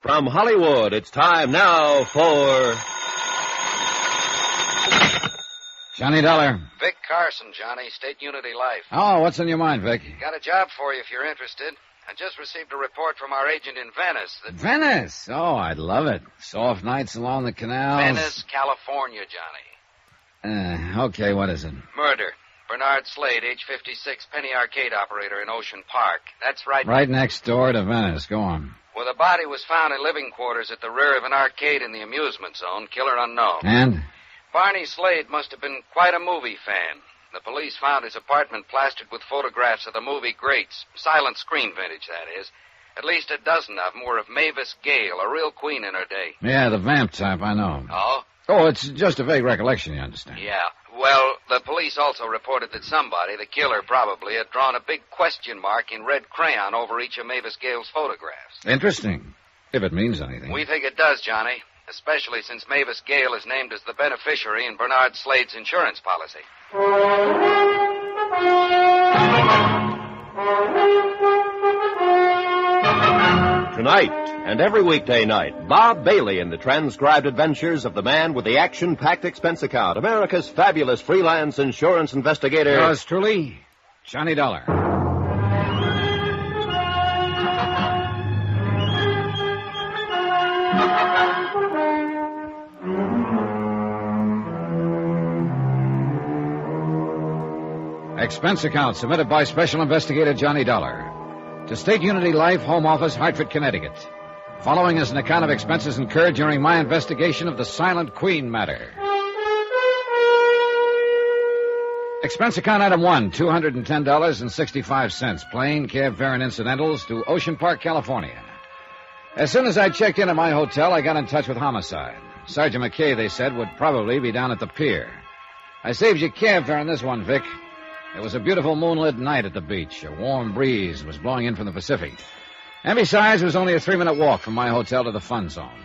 From Hollywood, it's time now for... Johnny Dollar. Vic Carson, Johnny, State Unity Life. Oh, what's on your mind, Vic? Got a job for you if you're interested. I just received a report from our agent in Venice that... Venice? Oh, I'd love it. Soft nights along the canals. Venice, California, Johnny. Okay, what is it? Murder. Bernard Slade, age 56, penny arcade operator in Ocean Park. That's right. Right next door to Venice. Go on. Well, the body was found in living quarters at the rear of an arcade in the amusement zone. Killer unknown. And? Barney Slade must have been quite a movie fan. The police found his apartment plastered with photographs of the movie greats. Silent screen vintage, that is. At least a dozen of them were of Mavis Gale, a real queen in her day. Yeah, the vamp type, I know. Oh? Oh, it's just a vague recollection, you understand. Yeah. Well, the police also reported that somebody, the killer probably, had drawn a big question mark in red crayon over each of Mavis Gale's photographs. Interesting. If it means anything. We think it does, Johnny. Especially since Mavis Gale is named as the beneficiary in Bernard Slade's insurance policy. Tonight, and every weekday night, Bob Bailey in the transcribed adventures of the man with the action-packed expense account, America's fabulous freelance insurance investigator. Yours truly, Johnny Dollar. Expense account submitted by Special Investigator Johnny Dollar to State Unity Life, Home Office, Hartford, Connecticut. Following is an account of expenses incurred during my investigation of the Silent Queen matter. Expense account item 1, $210.65, plane, cab fare, and incidentals to Ocean Park, California. As soon as I checked in at my hotel, I got in touch with Homicide. Sergeant McKay, they said, would probably be down at the pier. I saved you cab fare on this one, Vic. It was a beautiful moonlit night at the beach. A warm breeze was blowing in from the Pacific. And besides, it was only a 3-minute walk from my hotel to the fun zone.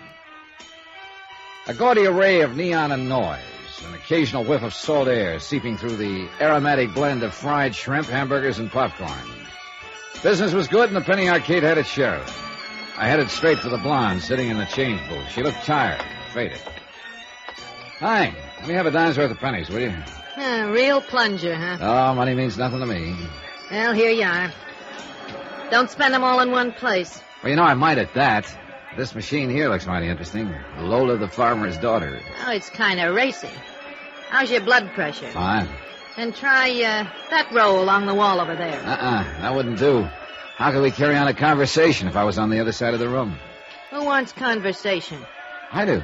A gaudy array of neon and noise, an occasional whiff of salt air seeping through the aromatic blend of fried shrimp, hamburgers, and popcorn. Business was good, and the penny arcade had its share of it. I headed straight for the blonde sitting in the change booth. She looked tired, faded. Hi, let me have a dime's worth of pennies, will you? Real plunger, huh? Oh, money means nothing to me. Well, here you are. Don't spend them all in one place. Well, you know, I might at that. This machine here looks mighty interesting. Lola the farmer's daughter. Oh, it's kind of racy. How's your blood pressure? Fine. Then try that row along the wall over there. That wouldn't do. How could we carry on a conversation if I was on the other side of the room? Who wants conversation? I do.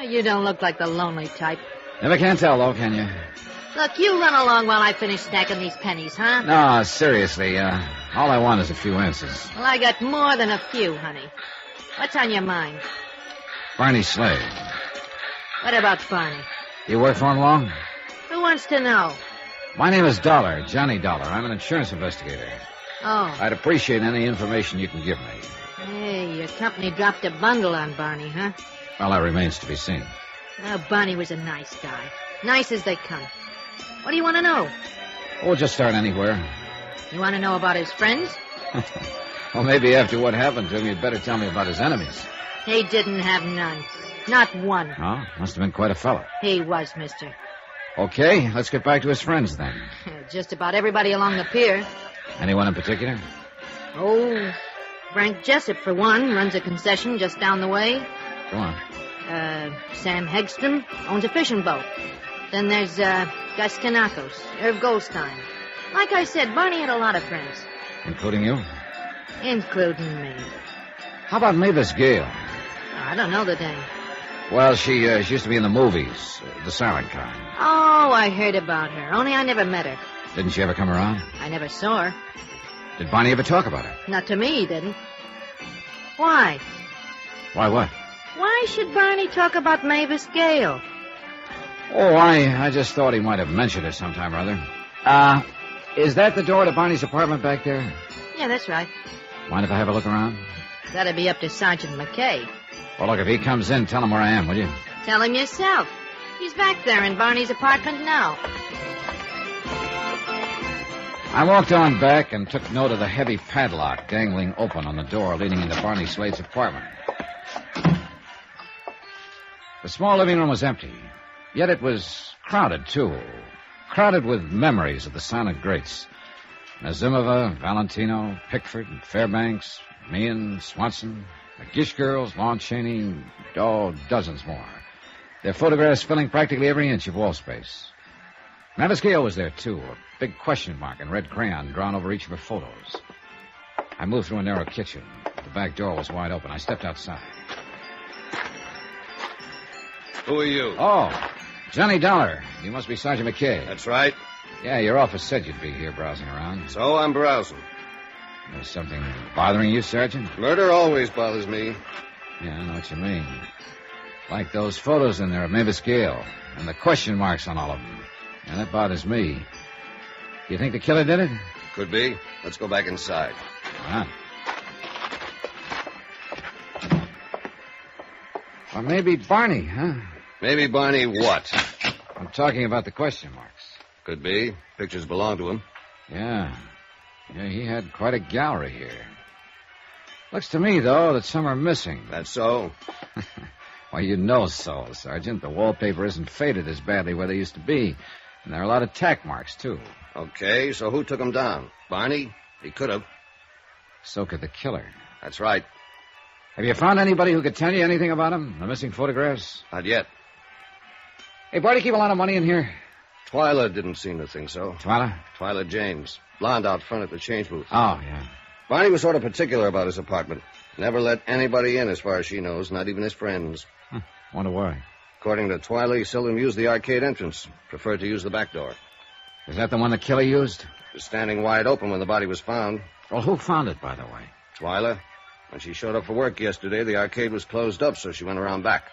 You don't look like the lonely type. Never can tell, though, can you? Look, you run along while I finish stacking these pennies, huh? No, seriously, all I want is a few answers. Well, I got more than a few, honey. What's on your mind? Barney Slade. What about Barney? You work for him long? Who wants to know? My name is Dollar, Johnny Dollar. I'm an insurance investigator. Oh. I'd appreciate any information you can give me. Hey, your company dropped a bundle on Barney, huh? Well, that remains to be seen. Oh, Barney was a nice guy. Nice as they come. What do you want to know? We'll just start anywhere. You want to know about his friends? Well, maybe after what happened to him, you'd better tell me about his enemies. He didn't have none. Not one. Oh, must have been quite a fellow. He was, mister. Okay, let's get back to his friends then. Just about everybody along the pier. Anyone in particular? Oh, Frank Jessup, for one, runs a concession just down the way. Go on. Sam Hegstrom owns a fishing boat. Then there's, Gus Kanakos, Irv Goldstein. Like I said, Barney had a lot of friends. Including you? Including me. How about Mavis Gale? I don't know the dame. Well, she used to be in the movies, the silent kind. Oh, I heard about her, only I never met her. Didn't she ever come around? I never saw her. Did Barney ever talk about her? Not to me, he didn't. Why? Why what? Why should Barney talk about Mavis Gale? Oh, I just thought he might have mentioned it sometime or other. Is that the door to Barney's apartment back there? Yeah, that's right. Mind if I have a look around? That'd be up to Sergeant McKay. Well, look, if he comes in, tell him where I am, will you? Tell him yourself. He's back there in Barney's apartment now. I walked on back and took note of the heavy padlock dangling open on the door leading into Barney Slade's apartment. The small living room was empty, yet it was crowded, too. Crowded with memories of the silent greats. Nazimova, Valentino, Pickford, and Fairbanks, Meehan, Swanson, the Gish girls, Lon Chaney, dozens more. Their photographs filling practically every inch of wall space. Mavis Gale was there, too, a big question mark in red crayon drawn over each of her photos. I moved through a narrow kitchen. The back door was wide open. I stepped outside. Who are you? Oh, Johnny Dollar. You must be Sergeant McKay. That's right. Yeah, your office said you'd be here browsing around. So I'm browsing. There's something bothering you, Sergeant? Murder always bothers me. Yeah, I know what you mean. Like those photos in there of Mavis Gale and the question marks on all of them. Yeah, that bothers me. You think the killer did it? Could be. Let's go back inside. All right. Or maybe Barney, huh? Maybe Barney what? I'm talking about the question marks. Could be. Pictures belong to him. Yeah. Yeah, he had quite a gallery here. Looks to me, though, that some are missing. That's so? Well, you know so, Sergeant. The wallpaper isn't faded as badly where they used to be. And there are a lot of tack marks, too. Okay, so who took him down? Barney? He could have. So could the killer. That's right. Have you found anybody who could tell you anything about him? The missing photographs? Not yet. Hey, Barney, keep a lot of money in here? Twyla didn't seem to think so. Twyla? Twyla James. Blonde out front at the change booth. Oh, yeah. Barney was sort of particular about his apartment. Never let anybody in as far as she knows, not even his friends. Wonder why. According to Twyla, he seldom used the arcade entrance. Preferred to use the back door. Is that the one the killer used? It was standing wide open when the body was found. Well, who found it, by the way? Twyla. When she showed up for work yesterday, the arcade was closed up, so she went around back.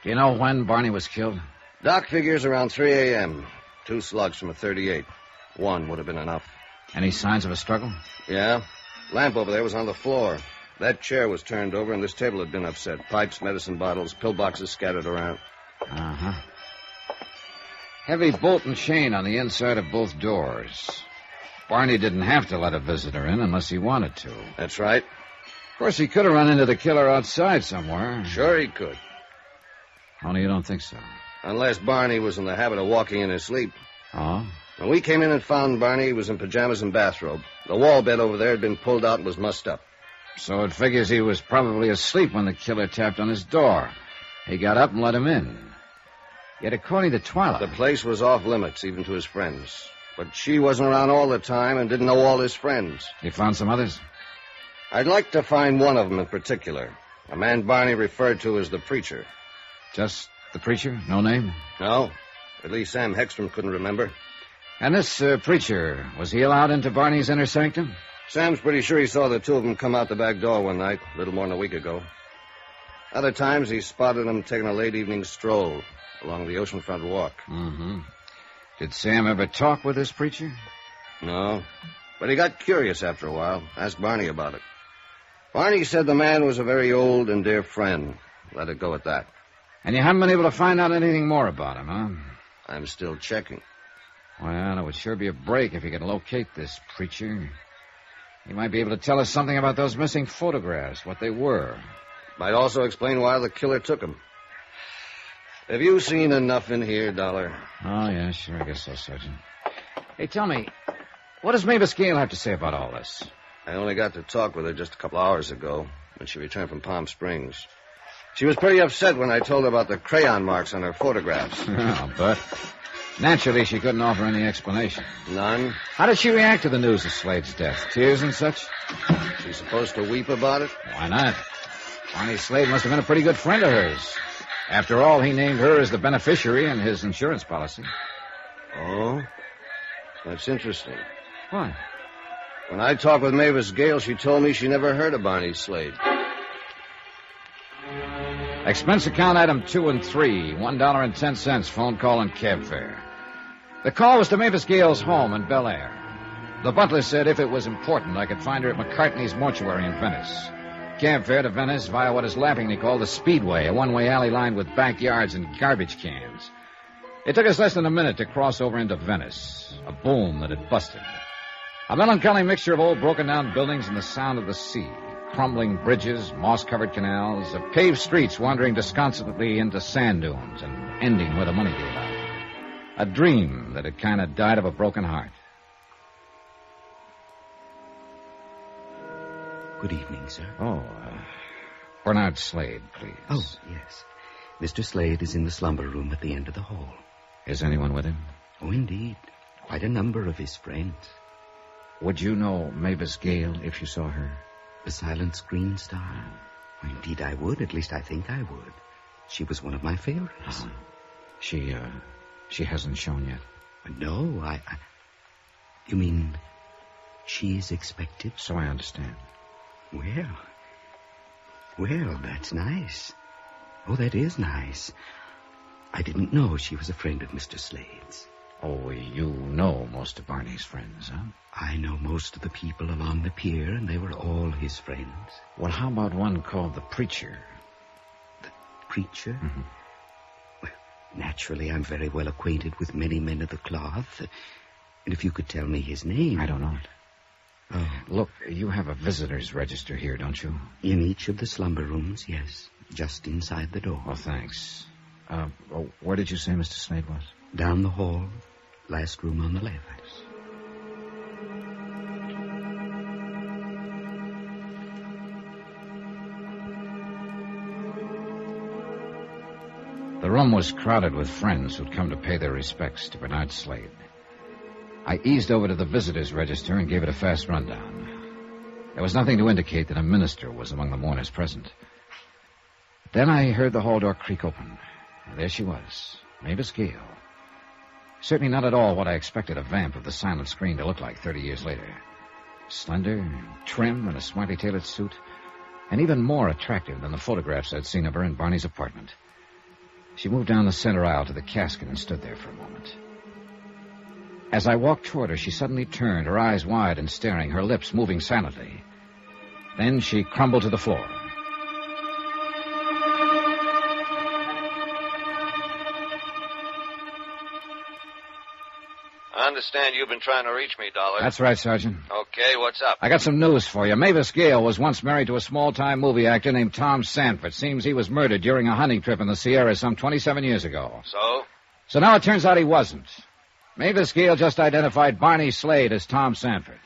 Do you know when Barney was killed? Doc figures around 3 a.m. 2 slugs from a .38. One would have been enough. Any signs of a struggle? Yeah. Lamp over there was on the floor. That chair was turned over, and this table had been upset. Pipes, medicine bottles, pill boxes scattered around. Uh-huh. Heavy bolt and chain on the inside of both doors. Barney didn't have to let a visitor in unless he wanted to. That's right. Of course, he could have run into the killer outside somewhere. Sure he could. Only you don't think so. Unless Barney was in the habit of walking in his sleep. Oh? When we came in and found Barney, he was in pajamas and bathrobe. The wall bed over there had been pulled out and was mussed up. So it figures he was probably asleep when the killer tapped on his door. He got up and let him in. Yet according to Twyla... The place was off limits, even to his friends. But she wasn't around all the time and didn't know all his friends. You found some others? I'd like to find one of them in particular. A man Barney referred to as the preacher. Just the preacher? No name? No. At least Sam Hegstrom couldn't remember. And this preacher, was he allowed into Barney's inner sanctum? Sam's pretty sure he saw the two of them come out the back door one night, a little more than a week ago. Other times he spotted them taking a late evening stroll along the oceanfront walk. Mm-hmm. Did Sam ever talk with this preacher? No. But he got curious after a while, asked Barney about it. Barney said the man was a very old and dear friend. Let it go at that. And you haven't been able to find out anything more about him, huh? I'm still checking. Well, it would sure be a break if you could locate this preacher. He might be able to tell us something about those missing photographs, what they were. Might also explain why the killer took them. Have you seen enough in here, Dollar? Oh, yeah, sure, I guess so, Sergeant. Hey, tell me, what does Mavis Gale have to say about all this? I only got to talk with her just a couple hours ago when she returned from Palm Springs. She was pretty upset when I told her about the crayon marks on her photographs. Oh, but naturally she couldn't offer any explanation. None? How did she react to the news of Slade's death? Tears and such? She's supposed to weep about it? Why not? Barney Slade must have been a pretty good friend of hers. After all, he named her as the beneficiary in his insurance policy. Oh? That's interesting. What? When I talked with Mavis Gale, she told me she never heard of Barney Slade. Expense account item 2 and 3, $1.10, phone call and cab fare. The call was to Mavis Gale's home in Bel Air. The butler said if it was important, I could find her at McCartney's mortuary in Venice. Cab fare to Venice via what is laughingly called the Speedway, a one-way alley lined with backyards and garbage cans. It took us less than a minute to cross over into Venice, a boom that had busted. A melancholy mixture of old broken-down buildings and the sound of the sea. crumbling bridges, moss-covered canals, of paved streets wandering disconsolately into sand dunes and ending where the money gave out. A dream that had kind of died of a broken heart. Good evening, sir. Oh, Bernard Slade, please. Oh, yes. Mr. Slade is in the slumber room at the end of the hall. Is anyone with him? Oh, indeed. Quite a number of his friends. Would you know Mavis Gale if you saw her? The silent screen star? Oh, indeed I would. At least I think I would. She was one of my favorites. She hasn't shown yet? No, You mean she's expected? So I understand. Well, that's nice. Oh, that is nice. I didn't know she was a friend of Mr. Slade's. Oh, you know most of Barney's friends, huh? I know most of the people along the pier, and they were all his friends. Well, how about one called the Preacher? The Preacher? Mm-hmm. Well, naturally, I'm very well acquainted with many men of the cloth. And if you could tell me his name... I don't know it. Oh. Look, you have a visitor's register here, don't you? In each of the slumber rooms, yes. Just inside the door. Oh, thanks. Where did you say Mr. Slade was? Down the hall. Last room on the left. The room was crowded with friends who'd come to pay their respects to Bernard Slade. I eased over to the visitor's register and gave it a fast rundown. There was nothing to indicate that a minister was among the mourners present. Then I heard the hall door creak open. And there she was, Mavis Gale. Certainly not at all what I expected a vamp of the silent screen to look like 30 years later. Slender, trim, in a smartly tailored suit, and even more attractive than the photographs I'd seen of her in Barney's apartment. She moved down the center aisle to the casket and stood there for a moment. As I walked toward her, she suddenly turned, her eyes wide and staring, her lips moving silently. Then she crumbled to the floor. I understand you've been trying to reach me, Dollar. That's right, Sergeant. Okay, what's up? I got some news for you. Mavis Gale was once married to a small-time movie actor named Tom Sanford. Seems he was murdered during a hunting trip in the Sierras some 27 years ago. So now it turns out he wasn't. Mavis Gale just identified Barney Slade as Tom Sanford.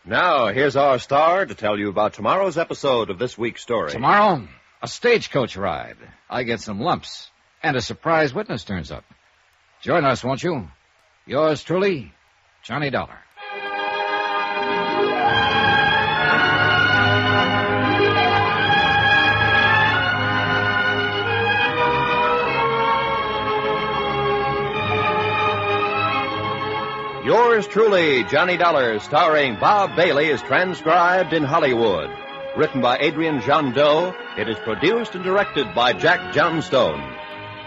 Now, here's our star to tell you about tomorrow's episode of this week's story. Tomorrow, a stagecoach ride. I get some lumps, and a surprise witness turns up. Join us, won't you? Yours truly, Johnny Dollar. Yours truly, Johnny Dollar, starring Bob Bailey, is transcribed in Hollywood. Written by Adrian Jondeau, it is produced and directed by Jack Johnstone.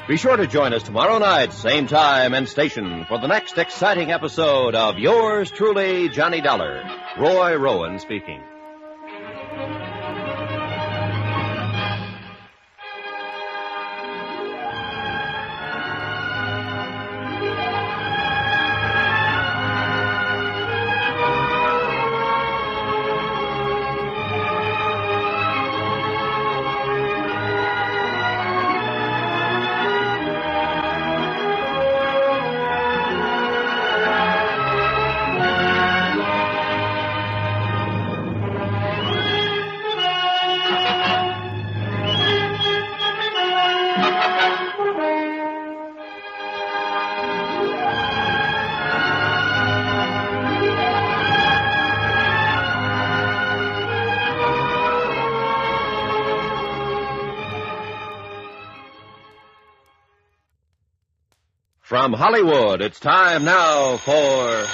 Be sure to join us tomorrow night, same time and station, for the next exciting episode of Yours truly, Johnny Dollar. Roy Rowan speaking. From Hollywood, it's time now for...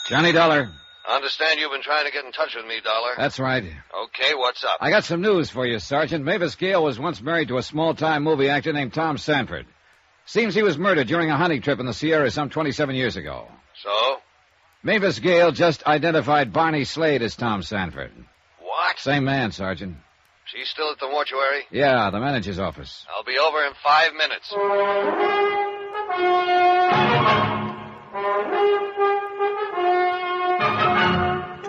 Johnny Dollar. I understand you've been trying to get in touch with me, Dollar. That's right. Okay, what's up? I got some news for you, Sergeant. Mavis Gale was once married to a small-time movie actor named Tom Sanford. Seems he was murdered during a hunting trip in the Sierras some 27 years ago. So? Mavis Gale just identified Barney Slade as Tom Sanford. What? Same man, Sergeant. She's still at the mortuary? Yeah, the manager's office. I'll be over in 5 minutes.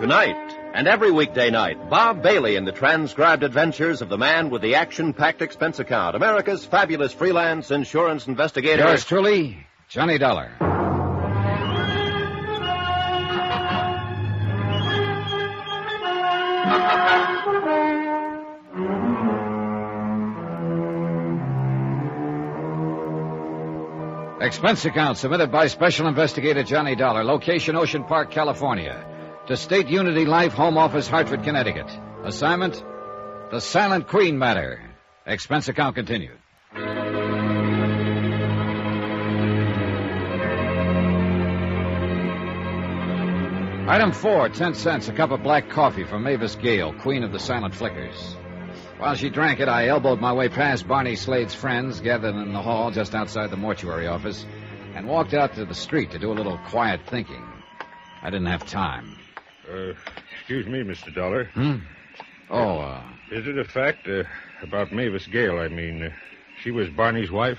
Tonight, and every weekday night, Bob Bailey in the transcribed adventures of the man with the action-packed expense account, America's fabulous freelance insurance investigator. Yours truly, Johnny Dollar. Expense account submitted by Special Investigator Johnny Dollar. Location, Ocean Park, California. To State Unity Life, Home Office, Hartford, Connecticut. Assignment, The Silent Queen Matter. Expense account continued. Item 4, 10 cents, a cup of black coffee for Mavis Gale, Queen of the Silent Flickers. While she drank it, I elbowed my way past Barney Slade's friends gathered in the hall just outside the mortuary office and walked out to the street to do a little quiet thinking. I didn't have time. Excuse me, Mr. Dollar. Is it a fact about Mavis Gale? I mean, she was Barney's wife?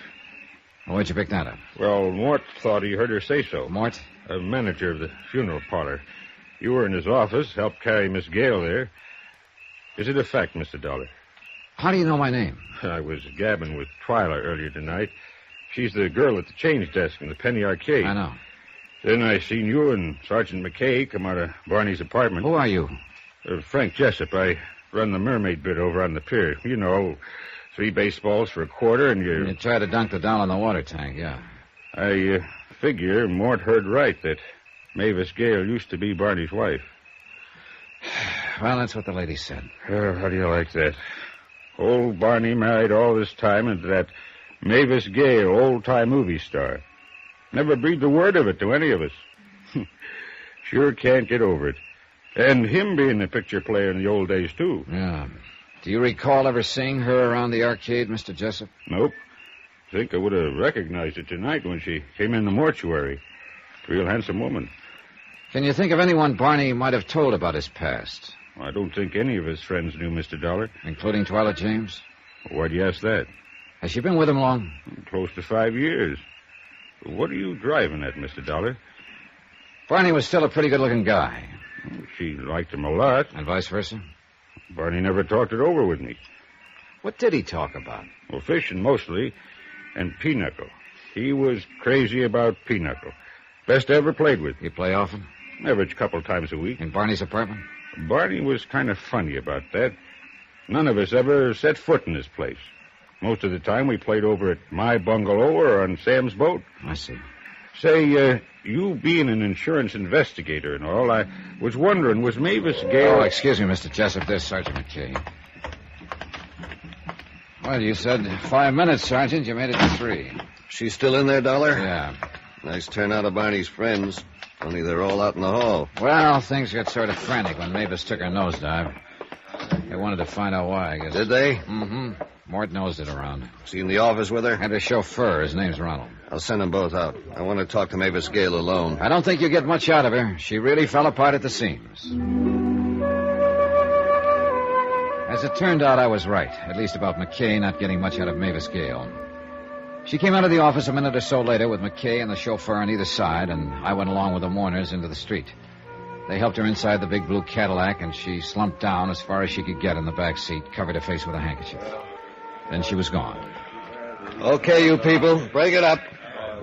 Where'd you pick that up? Well, Mort thought he heard her say so. Mort? A manager of the funeral parlor. You were in his office, helped carry Miss Gale there. Is it a fact, Mr. Dollar? How do you know my name? I was gabbing with Twyla earlier tonight. She's the girl at the change desk in the Penny Arcade. I know. Then I seen you and Sergeant McKay come out of Barney's apartment. Who are you? Frank Jessup. I run the mermaid bit over on the pier. You know, 3 baseballs for a quarter and you... You tried to dunk the doll in the water tank, yeah. I figure Mort heard right that Mavis Gale used to be Barney's wife. Well, that's what the lady said. How do you like that? Old Barney married all this time into that Mavis Gale, old-time movie star. Never breathed a word of it to any of us. Sure can't get over it. And him being a picture player in the old days, too. Yeah. Do you recall ever seeing her around the arcade, Mr. Jessup? Nope. Think I would have recognized her tonight when she came in the mortuary. Real handsome woman. Can you think of anyone Barney might have told about his past? I don't think any of his friends knew Mr. Dollar. Including Twyla James? Why'd you ask that? Has she been with him long? Close to 5 years. What are you driving at, Mr. Dollar? Barney was still a pretty good-looking guy. She liked him a lot. And vice versa? Barney never talked it over with me. What did he talk about? Well, fishing mostly, and pinochle. He was crazy about pinochle. Best I ever played with. You play often? Average couple times a week. In Barney's apartment? Barney was kind of funny about that. None of us ever set foot in his place. Most of the time we played over at my bungalow or on Sam's boat. I see. Say, you being an insurance investigator and all, I was wondering, was Mavis Gale... Oh, excuse me, Mr. Jessup. There's Sergeant McKay. Well, you said 5 minutes, Sergeant. You made it to 3. She's still in there, Dollar? Yeah. Nice turnout of Barney's friends. Only they're all out in the hall. Well, things got sort of frantic when Mavis took her nosedive. They wanted to find out why, I guess. Did they? Mm-hmm. Mort nosed it around. Was he in the office with her? And her chauffeur. His name's Ronald. I'll send them both out. I want to talk to Mavis Gale alone. I don't think you get much out of her. She really fell apart at the seams. As it turned out, I was right. At least about McKay not getting much out of Mavis Gale. She came out of the office a minute or so later with McKay and the chauffeur on either side, and I went along with the mourners into the street. They helped her inside the big blue Cadillac, and she slumped down as far as she could get in the back seat, covered her face with a handkerchief. Then she was gone. Okay, you people, break it up.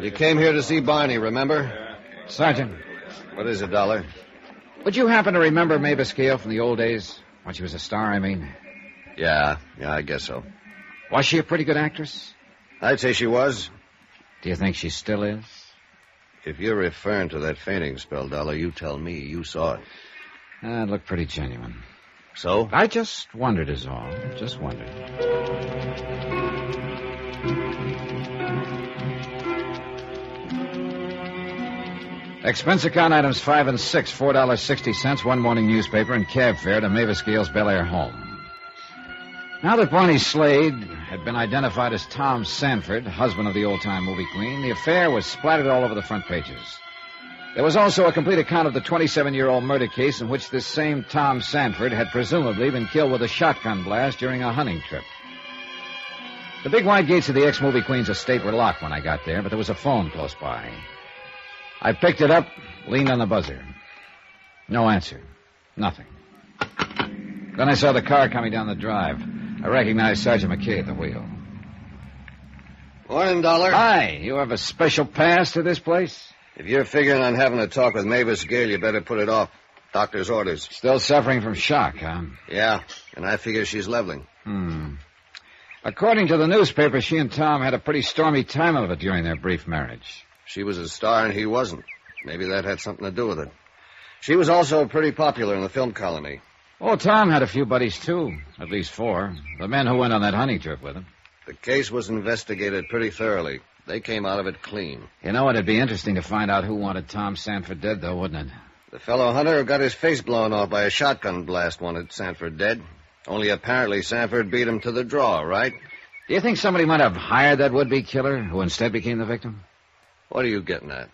You came here to see Barney, remember? Sergeant. What is it, Dollar? Would you happen to remember Mavis Gale from the old days? When she was a star, I mean. Yeah, I guess so. Was she a pretty good actress? I'd say she was. Do you think she still is? If you're referring to that fainting spell, Dollar, you tell me. You saw it. It looked pretty genuine. So? I just wondered is all. Just wondered. Expense account items 5 and 6, $4.60, one morning newspaper, and cab fare to Mavis Gale's Bel Air home. Now that Barney Slade had been identified as Tom Sanford, husband of the old-time movie queen, the affair was splattered all over the front pages. There was also a complete account of the 27-year-old murder case in which this same Tom Sanford had presumably been killed with a shotgun blast during a hunting trip. The big wide gates of the ex-movie queen's estate were locked when I got there, but there was a phone close by. I picked it up, leaned on the buzzer. No answer. Nothing. Then I saw the car coming down the drive. I recognized Sergeant McKay at the wheel. Morning, Dollar. Hi. You have a special pass to this place? If you're figuring on having a talk with Mavis Gale, you better put it off. Doctor's orders. Still suffering from shock, huh? Yeah, and I figure she's leveling. According to the newspaper, she and Tom had a pretty stormy time of it during their brief marriage. She was a star and he wasn't. Maybe that had something to do with it. She was also pretty popular in the film colony. Oh, Tom had a few buddies, too. At least 4. The men who went on that hunting trip with him. The case was investigated pretty thoroughly. They came out of it clean. You know, it'd be interesting to find out who wanted Tom Sanford dead, though, wouldn't it? The fellow hunter who got his face blown off by a shotgun blast wanted Sanford dead. Only apparently Sanford beat him to the draw, right? Do you think somebody might have hired that would-be killer who instead became the victim? What are you getting at?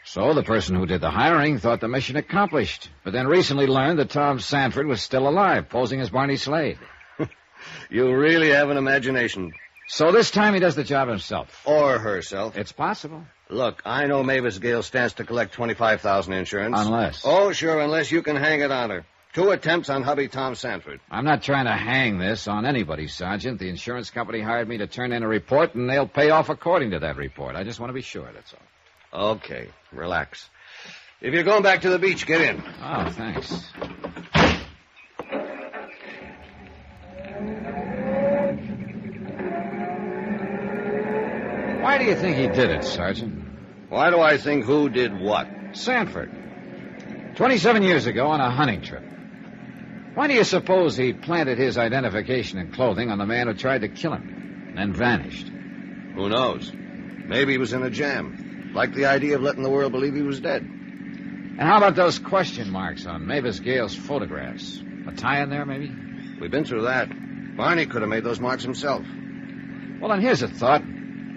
So the person who did the hiring thought the mission accomplished, but then recently learned that Tom Sanford was still alive, posing as Barney Slade. You really have an imagination. So this time he does the job himself. Or herself. It's possible. Look, I know Mavis Gale stands to collect $25,000 insurance. Unless. Oh, sure, unless you can hang it on her. 2 attempts on hubby Tom Sanford. I'm not trying to hang this on anybody, Sergeant. The insurance company hired me to turn in a report, and they'll pay off according to that report. I just want to be sure, that's all. Okay, relax. If you're going back to the beach, get in. Oh, thanks. Why do you think he did it, Sergeant? Why do I think who did what? Sanford. 27 years ago on a hunting trip. Why do you suppose he planted his identification and clothing on the man who tried to kill him and then vanished? Who knows? Maybe he was in a jam. Liked the idea of letting the world believe he was dead. And how about those question marks on Mavis Gale's photographs? A tie in there, maybe? We've been through that. Barney could have made those marks himself. Well, then here's a thought.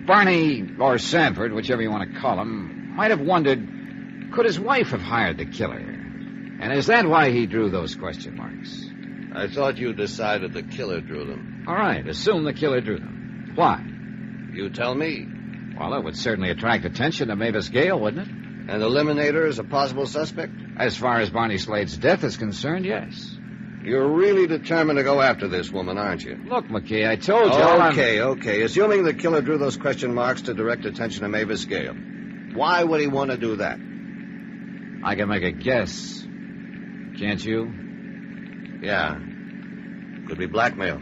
Barney, or Sanford, whichever you want to call him, might have wondered, could his wife have hired the killer? And is that why he drew those question marks? I thought you decided the killer drew them. All right, assume the killer drew them. Why? You tell me. Well, it would certainly attract attention to Mavis Gale, wouldn't it? And eliminate her as a possible suspect? As far as Barney Slade's death is concerned, yes. You're really determined to go after this woman, aren't you? Look, McKay, I told you... Okay. Assuming the killer drew those question marks to direct attention to Mavis Gale. Why would he want to do that? I can make a guess. Can't you? Yeah. Could be blackmail.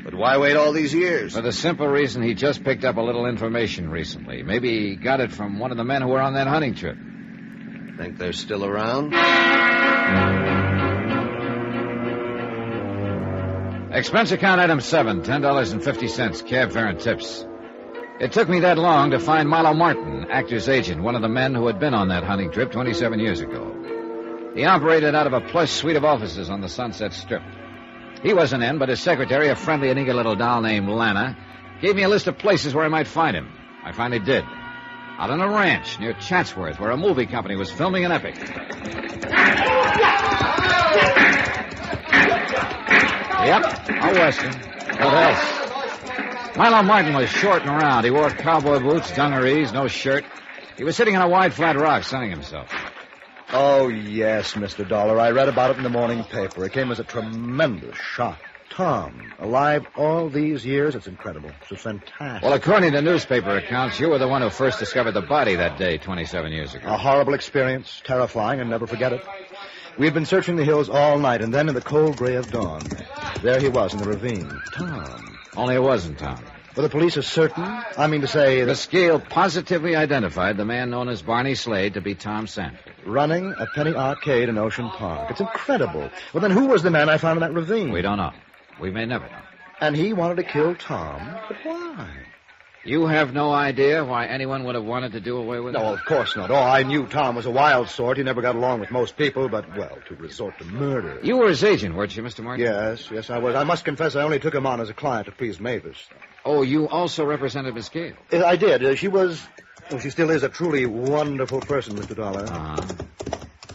But why wait all these years? For the simple reason he just picked up a little information recently. Maybe he got it from one of the men who were on that hunting trip. Think they're still around? Expense account item 7, $10.50, cab fare and tips. It took me that long to find Milo Martin, actor's agent, one of the men who had been on that hunting trip 27 years ago. He operated out of a plush suite of offices on the Sunset Strip. He wasn't in, but his secretary, a friendly and eager little doll named Lana, gave me a list of places where I might find him. I finally did. Out on a ranch near Chatsworth, where a movie company was filming an epic. Yep, a Western. What else? Milo Martin was short and round. He wore cowboy boots, dungarees, no shirt. He was sitting on a wide, flat rock, sunning himself. Oh, yes, Mr. Dollar. I read about it in the morning paper. It came as a tremendous shock. Tom, alive all these years? It's incredible. It's fantastic. Well, according to newspaper accounts, you were the one who first discovered the body that day 27 years ago. A horrible experience, terrifying, and never forget it. We'd been searching the hills all night, and then in the cold gray of dawn, there he was in the ravine. Tom. Only it wasn't Tom. Well, the police are certain? I mean to say... The scale positively identified the man known as Barney Slade to be Tom Sanford. Running a penny arcade in Ocean Park. It's incredible. Well, then who was the man I found in that ravine? We don't know. We may never know. And he wanted to kill Tom? But why? You have no idea why anyone would have wanted to do away with him? No, of course not. Oh, I knew Tom was a wild sort. He never got along with most people, but, well, to resort to murder. You were his agent, weren't you, Mr. Martin? Yes, I was. I must confess I only took him on as a client to please Mavis. Oh, you also represented Miss Gale? I did. She was Oh, she still is a truly wonderful person, Mr. Dollar.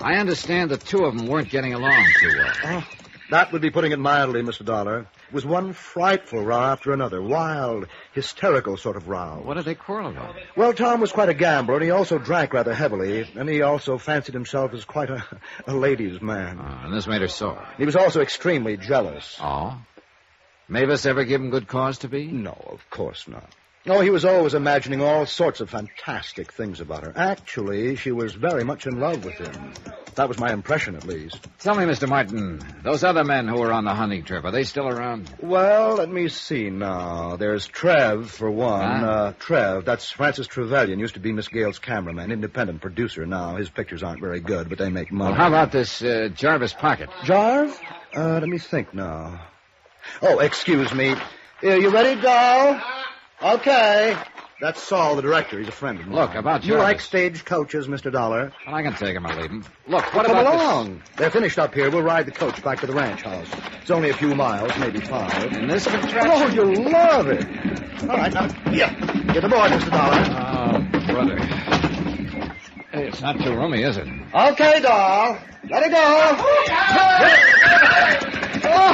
I understand the two of them weren't getting along too well. Oh, that would be putting it mildly, Mr. Dollar. It was one frightful row after another. Wild, hysterical sort of row. What did they quarrel about? Well, Tom was quite a gambler, and he also drank rather heavily, and he also fancied himself as quite a ladies' man. And this made her sore. He was also extremely jealous. Oh? Mavis ever give him good cause to be? No, of course not. Oh, he was always imagining all sorts of fantastic things about her. Actually, she was very much in love with him. That was my impression, at least. Tell me, Mr. Martin, those other men who were on the hunting trip, are they still around? Well, let me see now. There's Trev, for one. Huh? Trev, that's Francis Trevelyan, used to be Miss Gale's cameraman, independent producer now. His pictures aren't very good, but they make money. Well, how about this Jarvis Pocket? Jarv? Let me think now. Oh, excuse me. You ready, doll? Okay. That's Saul, the director. He's a friend of mine. Look, about You Jarvis. like stage coaches, Mr. Dollar? Well, I can take him or leave him. Look, what Come about along. They're finished up here. We'll ride the coach back to the ranch house. It's only a few miles, maybe 5. In this contraption? Oh, you'll love it. All right, now, here. Get aboard, Mr. Dollar. Oh, brother. Hey, it's not too roomy, is it? Okay, doll. Let it go. Oh,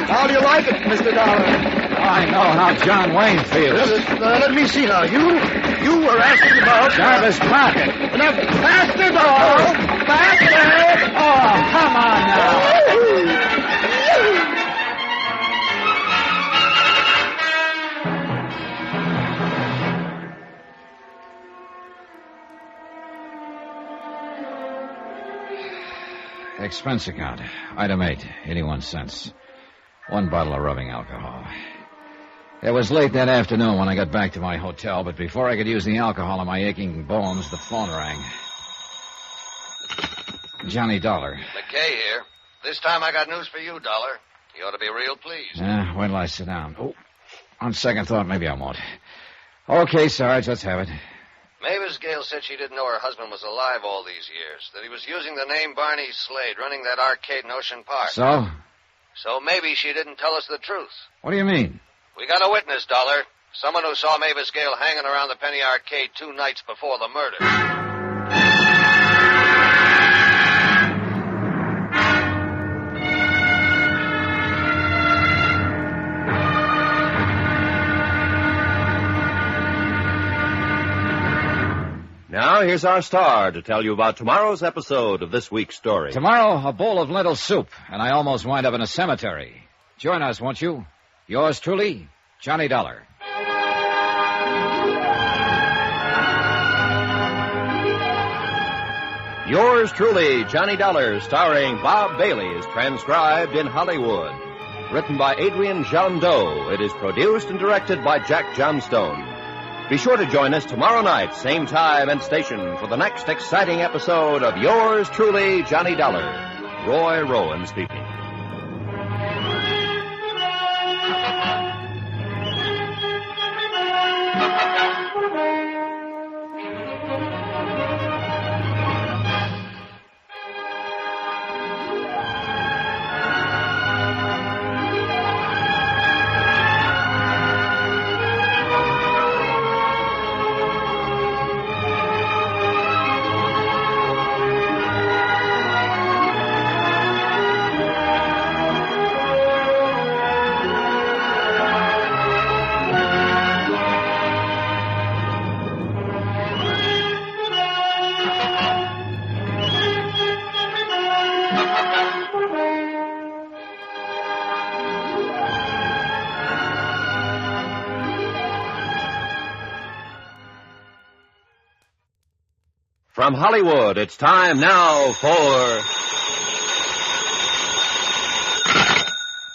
how do you like it, Mr. Dollar? I know how John Wayne feels. Let me see now. You were asking about... Jarvis Pocket. Now, faster, doll. Faster. Oh, come on now. Expense account. Item 8, 81 cents. 1 bottle of rubbing alcohol. It was late that afternoon when I got back to my hotel, but before I could use the alcohol on my aching bones, the phone rang. Johnny Dollar. McKay here. This time I got news for you, Dollar. You ought to be real pleased. Wait till I sit down. Oh, on second thought, maybe I won't. Okay, Sarge, let's have it. Mavis Gale said she didn't know her husband was alive all these years, that he was using the name Barney Slade, running that arcade in Ocean Park. So? So maybe she didn't tell us the truth. What do you mean? We got a witness, Dollar. Someone who saw Mavis Gale hanging around the Penny Arcade 2 nights before the murder. Now, here's our star to tell you about tomorrow's episode of this week's story. Tomorrow, a bowl of lentil soup, and I almost wind up in a cemetery. Join us, won't you? Yours truly, Johnny Dollar. Yours truly, Johnny Dollar, starring Bob Bailey, is transcribed in Hollywood. Written by Adrian Jandot, it is produced and directed by Jack Johnstone. Be sure to join us tomorrow night, same time and station, for the next exciting episode of Yours truly, Johnny Dollar. Roy Rowan speaking. From Hollywood, it's time now for...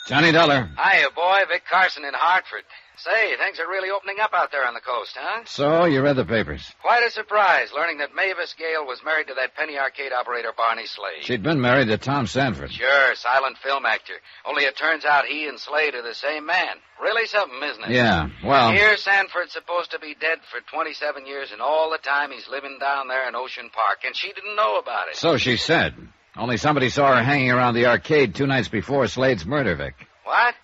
Johnny Dollar. Hiya, boy. Vic Carson in Hartford. Say, things are really opening up out there on the coast, huh? So, you read the papers. Quite a surprise, learning that Mavis Gale was married to that penny arcade operator, Barney Slade. She'd been married to Tom Sanford. Sure, silent film actor. Only it turns out he and Slade are the same man. Really something, isn't it? Yeah, well... Here, Sanford's supposed to be dead for 27 years, and all the time he's living down there in Ocean Park, and she didn't know about it. So she said. Only somebody saw her hanging around the arcade 2 nights before Slade's murder, Vic. What?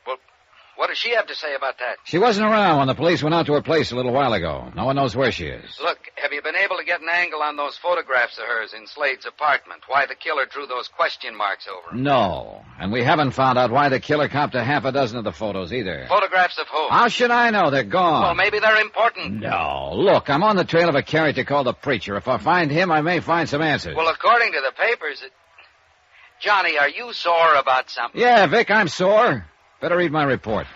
Well, What does she have to say about that? She wasn't around when the police went out to her place a little while ago. No one knows where she is. Look, have you been able to get an angle on those photographs of hers in Slade's apartment? Why the killer drew those question marks over 'em? No. And we haven't found out why the killer copped a half a dozen of the photos either. Photographs of who? How should I know? They're gone. Well, maybe they're important. No. Look, I'm on the trail of a character called the Preacher. If I find him, I may find some answers. Well, according to the papers, Johnny, are you sore about something? Yeah, Vic, I'm sore. Better read my report.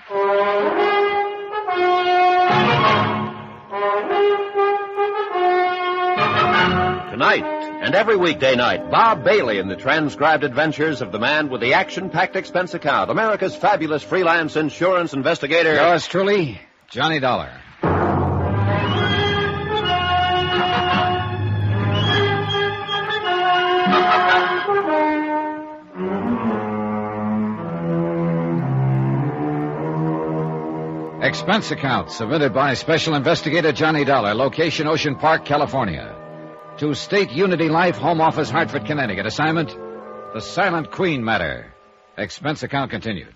Tonight, and every weekday night, Bob Bailey in the transcribed adventures of the man with the action-packed expense account, America's fabulous freelance insurance investigator. Yours truly, Johnny Dollar. Expense account submitted by Special Investigator Johnny Dollar, location Ocean Park, California. To State Unity Life, Home Office, Hartford, Connecticut. Assignment, The Silent Queen Matter. Expense account continued.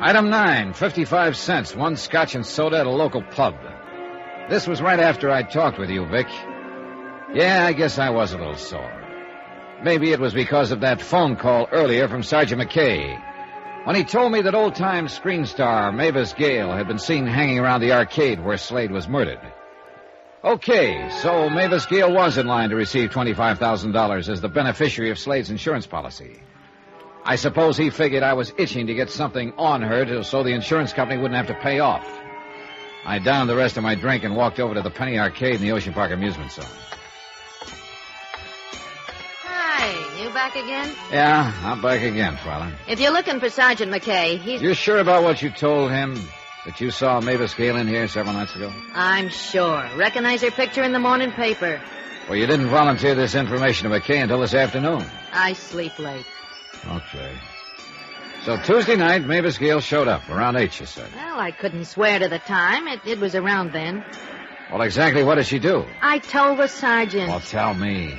Item 9, 55 cents, one scotch and soda at a local pub. This was right after I talked with you, Vic. Yeah, I guess I was a little sore. Maybe it was because of that phone call earlier from Sergeant McKay, when he told me that old-time screen star Mavis Gale had been seen hanging around the arcade where Slade was murdered. Okay, so Mavis Gale was in line to receive $25,000 as the beneficiary of Slade's insurance policy. I suppose he figured I was itching to get something on her so the insurance company wouldn't have to pay off. I downed the rest of my drink and walked over to the Penny Arcade in the Ocean Park amusement zone. Hi, you back again? Yeah, I'm back again, Twyla. If you're looking for Sergeant McKay, he's... You sure about what you told him? That you saw Mavis Gale in here several nights ago? I'm sure. Recognize her picture in the morning paper. Well, you didn't volunteer this information to McKay until this afternoon. I sleep late. Okay. So Tuesday night, Mavis Gale showed up. Around 8, you said. Well, I couldn't swear to the time. It was around then. Well, exactly what did she do? I told the sergeant. Well, tell me.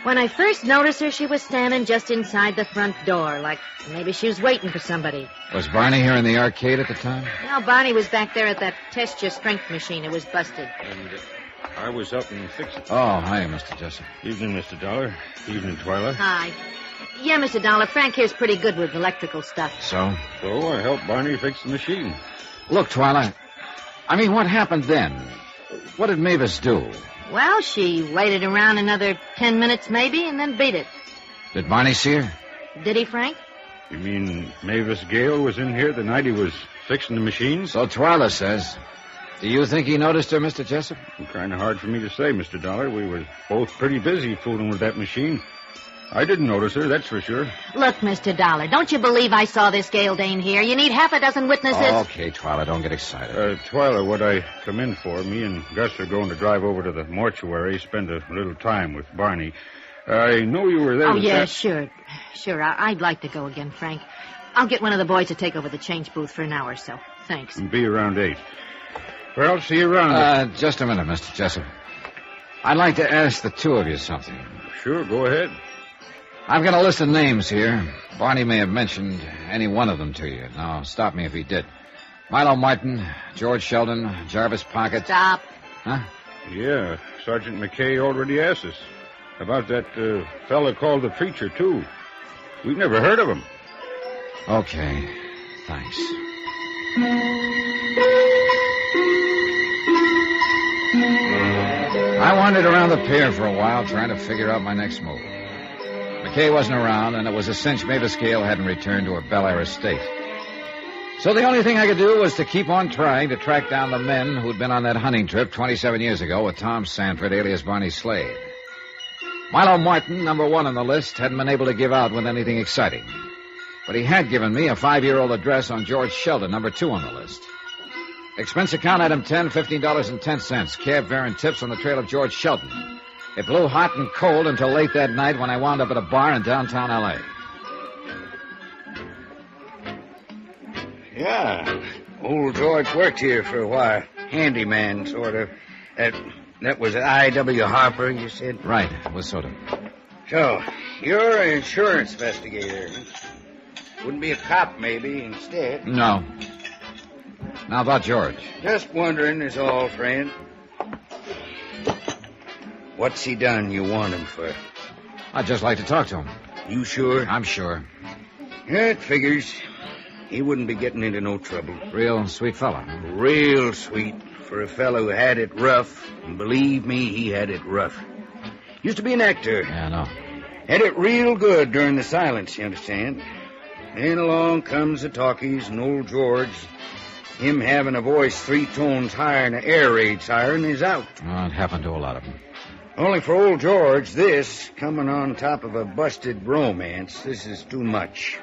When I first noticed her, she was standing just inside the front door, like maybe she was waiting for somebody. Was Barney here in the arcade at the time? No, Barney was back there at that test your strength machine. It was busted. And I was up and fixed it. Oh, hi, Mr. Jessup. Evening, Mr. Dollar. Evening, Twyla. Hi. Yeah, Mr. Dollar, Frank here's pretty good with electrical stuff. So? So I helped Barney fix the machine. Look, Twyla, I mean, what happened then? What did Mavis do? Well, she waited around another 10 minutes maybe and then beat it. Did Barney see her? Did he, Frank? You mean Mavis Gale was in here the night he was fixing the machine? So Twyla says. Do you think he noticed her, Mr. Jessup? Kind of hard for me to say, Mr. Dollar. We were both pretty busy fooling with that machine. I didn't notice her, that's for sure. Look, Mr. Dollar, don't you believe I saw this Gale Dane here? You need half a dozen witnesses. Okay, Twyla, don't get excited. Twyla, what I come in for, me and Gus are going to drive over to the mortuary, spend a little time with Barney. I know you were there. Oh, yeah, sure. Sure, I'd like to go again, Frank. I'll get one of the boys to take over the change booth for an hour or so. Thanks. And be around 8. Well, I'll see you around. Just a minute, Mr. Jessup. I'd like to ask the two of you something. Sure, go ahead. I've got a list of names here. Barney may have mentioned any one of them to you. Now, stop me if he did. Milo Martin, George Sheldon, Jarvis Pocket. Stop. Huh? Yeah, Sergeant McKay already asked us about that fella called the Preacher, too. We've never heard of him. Okay, thanks. I wandered around the pier for a while trying to figure out my next move. McKay wasn't around, and it was a cinch Mavis Gale hadn't returned to her Bel Air estate. So the only thing I could do was to keep on trying to track down the men who'd been on that hunting trip 27 years ago with Tom Sanford, alias Barney Slade. Milo Martin, number 1 on the list, hadn't been able to give out with anything exciting. But he had given me a 5-year-old address on George Sheldon, number 2 on the list. Expense account item 10, $15.10. Cab fare and tips on the trail of George Sheldon. It blew hot and cold until late that night when I wound up at a bar in downtown L.A. Yeah, old George worked here for a while. Handyman, sort of. That was I.W. Harper, you said? Right, it was sort of. So, you're an insurance investigator. Wouldn't be a cop, maybe, instead. No. Now about George. Just wondering is all, friend. What's he done you want him for? I'd just like to talk to him. You sure? I'm sure. Yeah, it figures. He wouldn't be getting into no trouble. Real sweet fella. Real sweet for a fellow who had it rough. And believe me, he had it rough. Used to be an actor. Yeah, I know. Had it real good during the silence, you understand. Then along comes the talkies and old George. Him having a voice 3 tones higher than an air raid siren is out. Oh, it happened to a lot of them. Only for old George, this, coming on top of a busted romance, this is too much.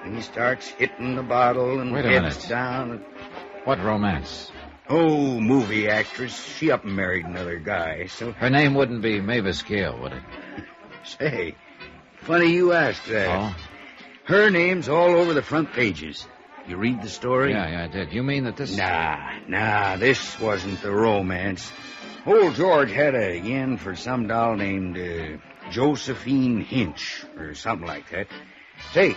He starts hitting the bottle and Wait a heads minute. down. What romance? Oh, movie actress. She up and married another guy, so... Her name wouldn't be Mavis Gale, would it? Say, funny you ask that. Oh? Her name's all over the front pages. You read the story? Yeah, I did. You mean that this... Nah, this wasn't the romance. Old George had a yen for some doll named Josephine Hinch, or something like that. Say,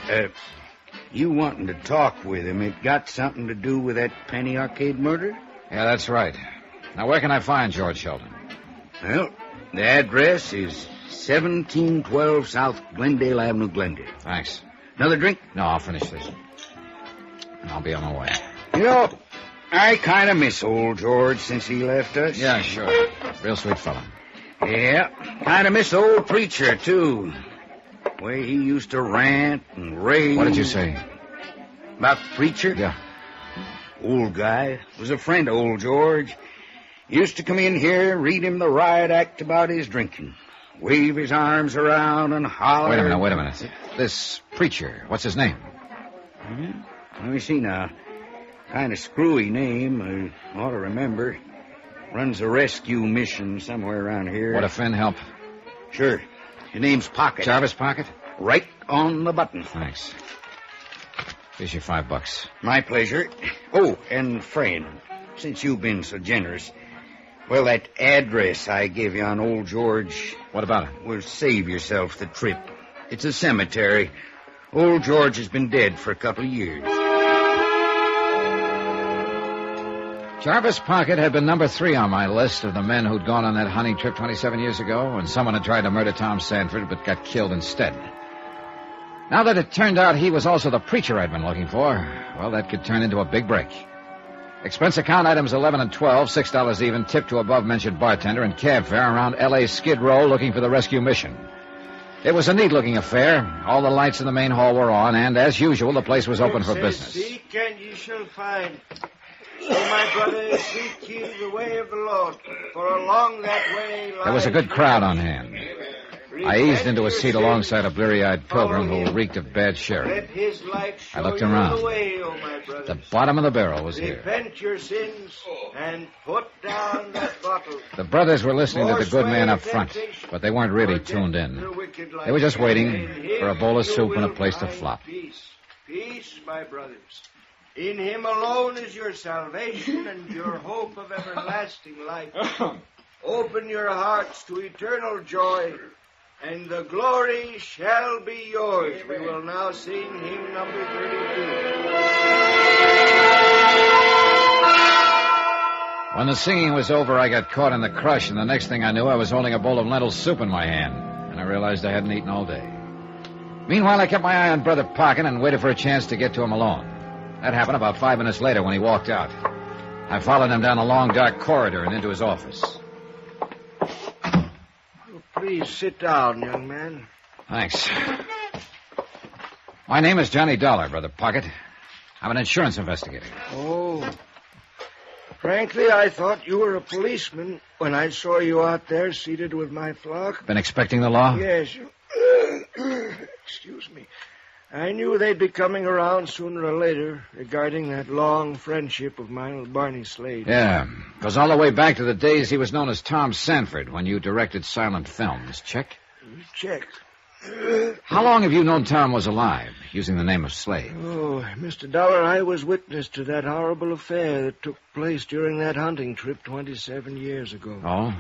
you wanting to talk with him, it got something to do with that Penny Arcade murder? Yeah, that's right. Now, where can I find George Sheldon? Well, the address is 1712 South Glendale Avenue, Glendale. Thanks. Another drink? No, I'll finish this. I'll be on my way. You know, I kind of miss old George since he left us. Yeah, sure. Real sweet fella. Yeah, kind of miss old preacher, too. Way he used to rant and rave. What did you say? About the preacher? Yeah. Old guy. Was a friend of old George. Used to come in here, read him the riot act about his drinking. Wave his arms around and holler. Wait a minute. This preacher, what's his name? Let me see now. Kind of screwy name. I ought to remember. Runs a rescue mission somewhere around here. What, a friend help? Sure. His name's Pocket. Jarvis Pocket? Right on the button. Thanks. Here's your $5. My pleasure. Oh, and friend, since you've been so generous, well, that address I gave you on old George... What about it? Will save yourself the trip. It's a cemetery. Old George has been dead for a couple of years. Jarvis Pocket had been number 3 on my list of the men who'd gone on that hunting trip 27 years ago, and someone had tried to murder Tom Sanford but got killed instead. Now that it turned out he was also the preacher I'd been looking for, well, that could turn into a big break. Expense account items 11 and 12, $6 even, tip to above-mentioned bartender, and cab fare around L.A. Skid Row looking for the rescue mission. It was a neat-looking affair. All the lights in the main hall were on, and, as usual, the place was open for business. Seek and ye shall find. So, my brother, seek ye the way of the Lord, for along that way lies... There was a good crowd on hand. I eased into a seat alongside a bleary-eyed pilgrim who reeked of bad sherry. I looked around. The bottom of the barrel was here. Repent your sins and put down that bottle. The brothers were listening to the good man up front, but they weren't really tuned in. They were just waiting for a bowl of soup and a place to flop. Peace, my brothers. In him alone is your salvation and your hope of everlasting life. Open your hearts to eternal joy, and the glory shall be yours. We will now sing hymn number 32. When the singing was over, I got caught in the crush, and the next thing I knew, I was holding a bowl of lentil soup in my hand, and I realized I hadn't eaten all day. Meanwhile, I kept my eye on Brother Pocket and waited for a chance to get to him alone. That happened about 5 minutes later when he walked out. I followed him down a long, dark corridor and into his office. Please sit down, young man. Thanks. My name is Johnny Dollar, Brother Pocket. I'm an insurance investigator. Oh. Frankly, I thought you were a policeman when I saw you out there seated with my flock. Been expecting the law? Yes. Excuse me. I knew they'd be coming around sooner or later regarding that long friendship of mine with Barney Slade. Yeah. Goes all the way back to the days he was known as Tom Sanford when you directed silent films. Check? Check. How long have you known Tom was alive, using the name of Slade? Oh, Mr. Dollar, I was witness to that horrible affair that took place during that hunting trip 27 years ago. Oh?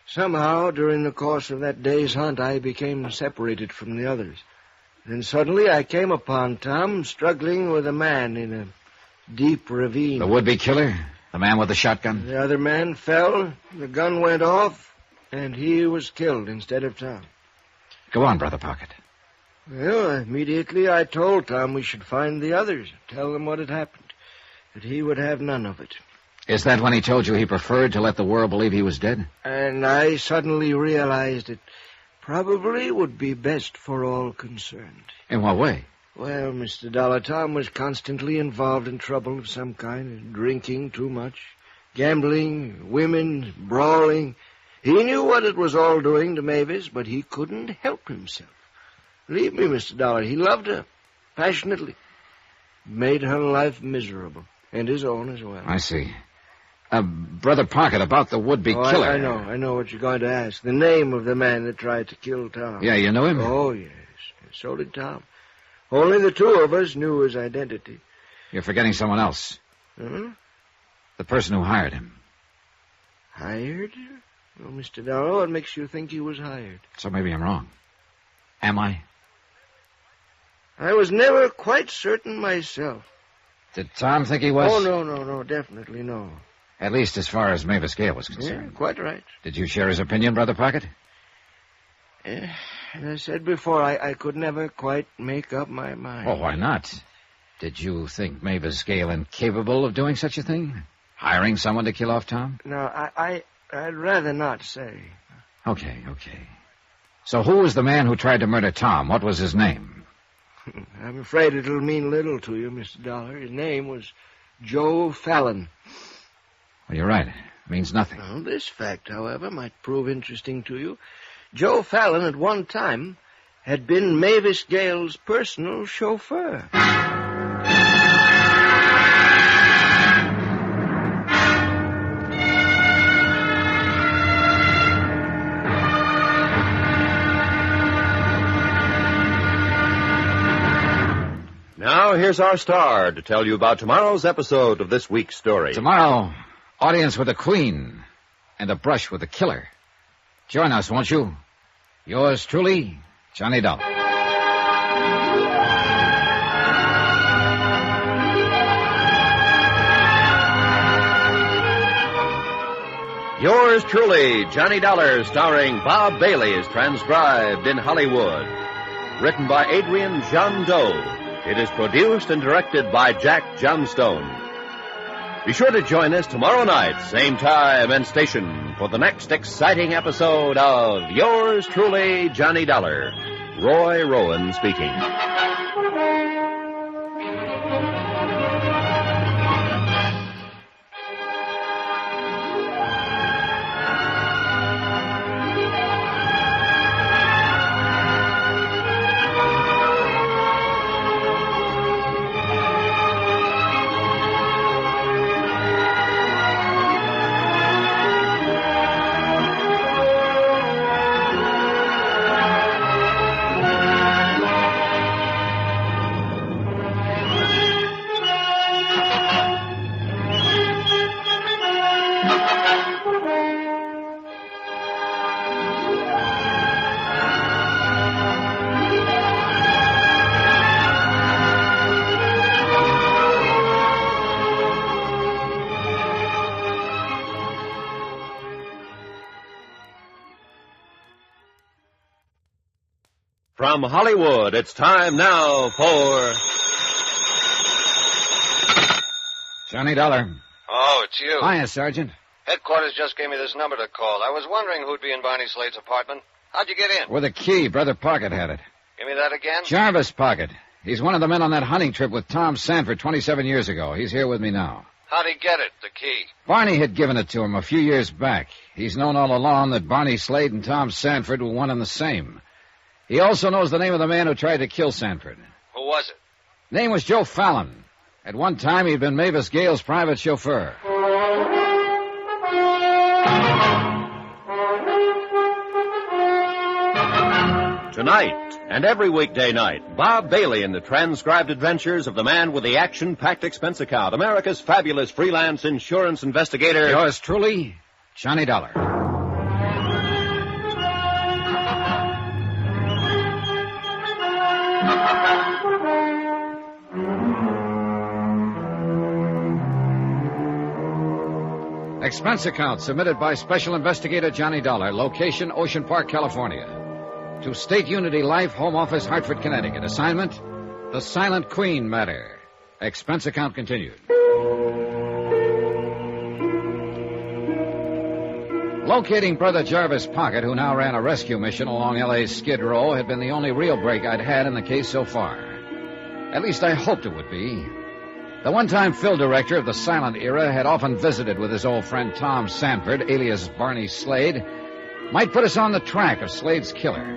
Somehow, during the course of that day's hunt, I became separated from the others. Then suddenly I came upon Tom struggling with a man in a deep ravine. The would-be killer? The man with the shotgun? The other man fell, the gun went off, and he was killed instead of Tom. Go on, Brother Pocket. Well, immediately I told Tom we should find the others, tell them what had happened, that he would have none of it. Is that when he told you he preferred to let the world believe he was dead? And I suddenly realized it probably would be best for all concerned. In what way? Well, Mr. Dollar, Tom was constantly involved in trouble of some kind, drinking too much, gambling, women, brawling. He knew what it was all doing to Mavis, but he couldn't help himself. Believe me, Mr. Dollar, he loved her passionately. Made her life miserable, and his own as well. I see. Brother Pocket, about the would-be killer. I know what you're going to ask. The name of the man that tried to kill Tom. Yeah, you knew him? Oh, yes. So did Tom. Only the two of us knew his identity. You're forgetting someone else. Huh? The person who hired him. Hired? Well, Mr. Dollar, what makes you think he was hired? So maybe I'm wrong. Am I? I was never quite certain myself. Did Tom think he was? Oh, no, definitely no. At least as far as Mavis Gale was concerned. Yeah, quite right. Did you share his opinion, Brother Pocket? As I said before, I could never quite make up my mind. Oh, why not? Did you think Mavis Gale incapable of doing such a thing? Hiring someone to kill off Tom? No, I'd rather not say. Okay. So who was the man who tried to murder Tom? What was his name? I'm afraid it'll mean little to you, Mr. Dollar. His name was Joe Fallon. Well, you're right. It means nothing. Well, this fact, however, might prove interesting to you. Joe Fallon, at one time, had been Mavis Gale's personal chauffeur. Now, here's our star to tell you about tomorrow's episode of this week's story. Tomorrow, audience with the Queen and a brush with the killer. Join us, won't you? Yours truly, Johnny Dollar. Yours truly, Johnny Dollar, starring Bob Bailey, is transcribed in Hollywood. Written by Adrian John Doe. It is produced and directed by Jack Johnstone. Be sure to join us tomorrow night, same time and station, for the next exciting episode of Yours truly, Johnny Dollar. Roy Rowan speaking. From Hollywood, it's time now for... Johnny Dollar. Oh, it's you. Hiya, Sergeant. Headquarters just gave me this number to call. I was wondering who'd be in Barney Slade's apartment. How'd you get in? With a key. Brother Pocket had it. Give me that again? Jarvis Pocket. He's one of the men on that hunting trip with Tom Sanford 27 years ago. He's here with me now. How'd he get it, the key? Barney had given it to him a few years back. He's known all along that Barney Slade and Tom Sanford were one and the same. He also knows the name of the man who tried to kill Sanford. Who was it? Name was Joe Fallon. At one time, he'd been Mavis Gale's private chauffeur. Tonight, and every weekday night, Bob Bailey in the transcribed adventures of the man with the action-packed expense account, America's fabulous freelance insurance investigator. Yours truly, Johnny Dollar. Expense account submitted by Special Investigator Johnny Dollar, location Ocean Park, California. To State Unity Life, Home Office, Hartford, Connecticut. Assignment, The Silent Queen Matter. Expense account continued. Locating Brother Jarvis Pocket, who now ran a rescue mission along L.A.'s Skid Row, had been the only real break I'd had in the case so far. At least I hoped it would be. The one-time Phil director of the silent era had often visited with his old friend Tom Sanford, alias Barney Slade, might put us on the track of Slade's killer.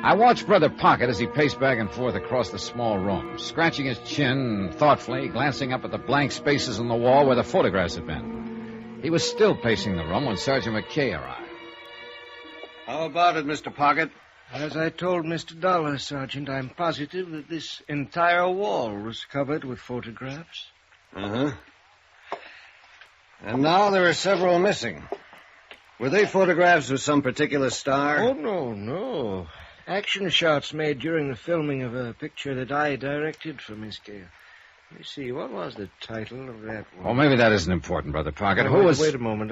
I watched Brother Pocket as he paced back and forth across the small room, scratching his chin thoughtfully, glancing up at the blank spaces on the wall where the photographs had been. He was still pacing the room when Sergeant McKay arrived. How about it, Mr. Pocket? As I told Mr. Dollar, Sergeant, I'm positive that this entire wall was covered with photographs. Uh-huh. And now there are several missing. Were they photographs of some particular star? Oh, no. Action shots made during the filming of a picture that I directed for Miss Gale. Let me see, what was the title of that one? Oh, maybe that isn't important, Brother Pocket. Wait a moment.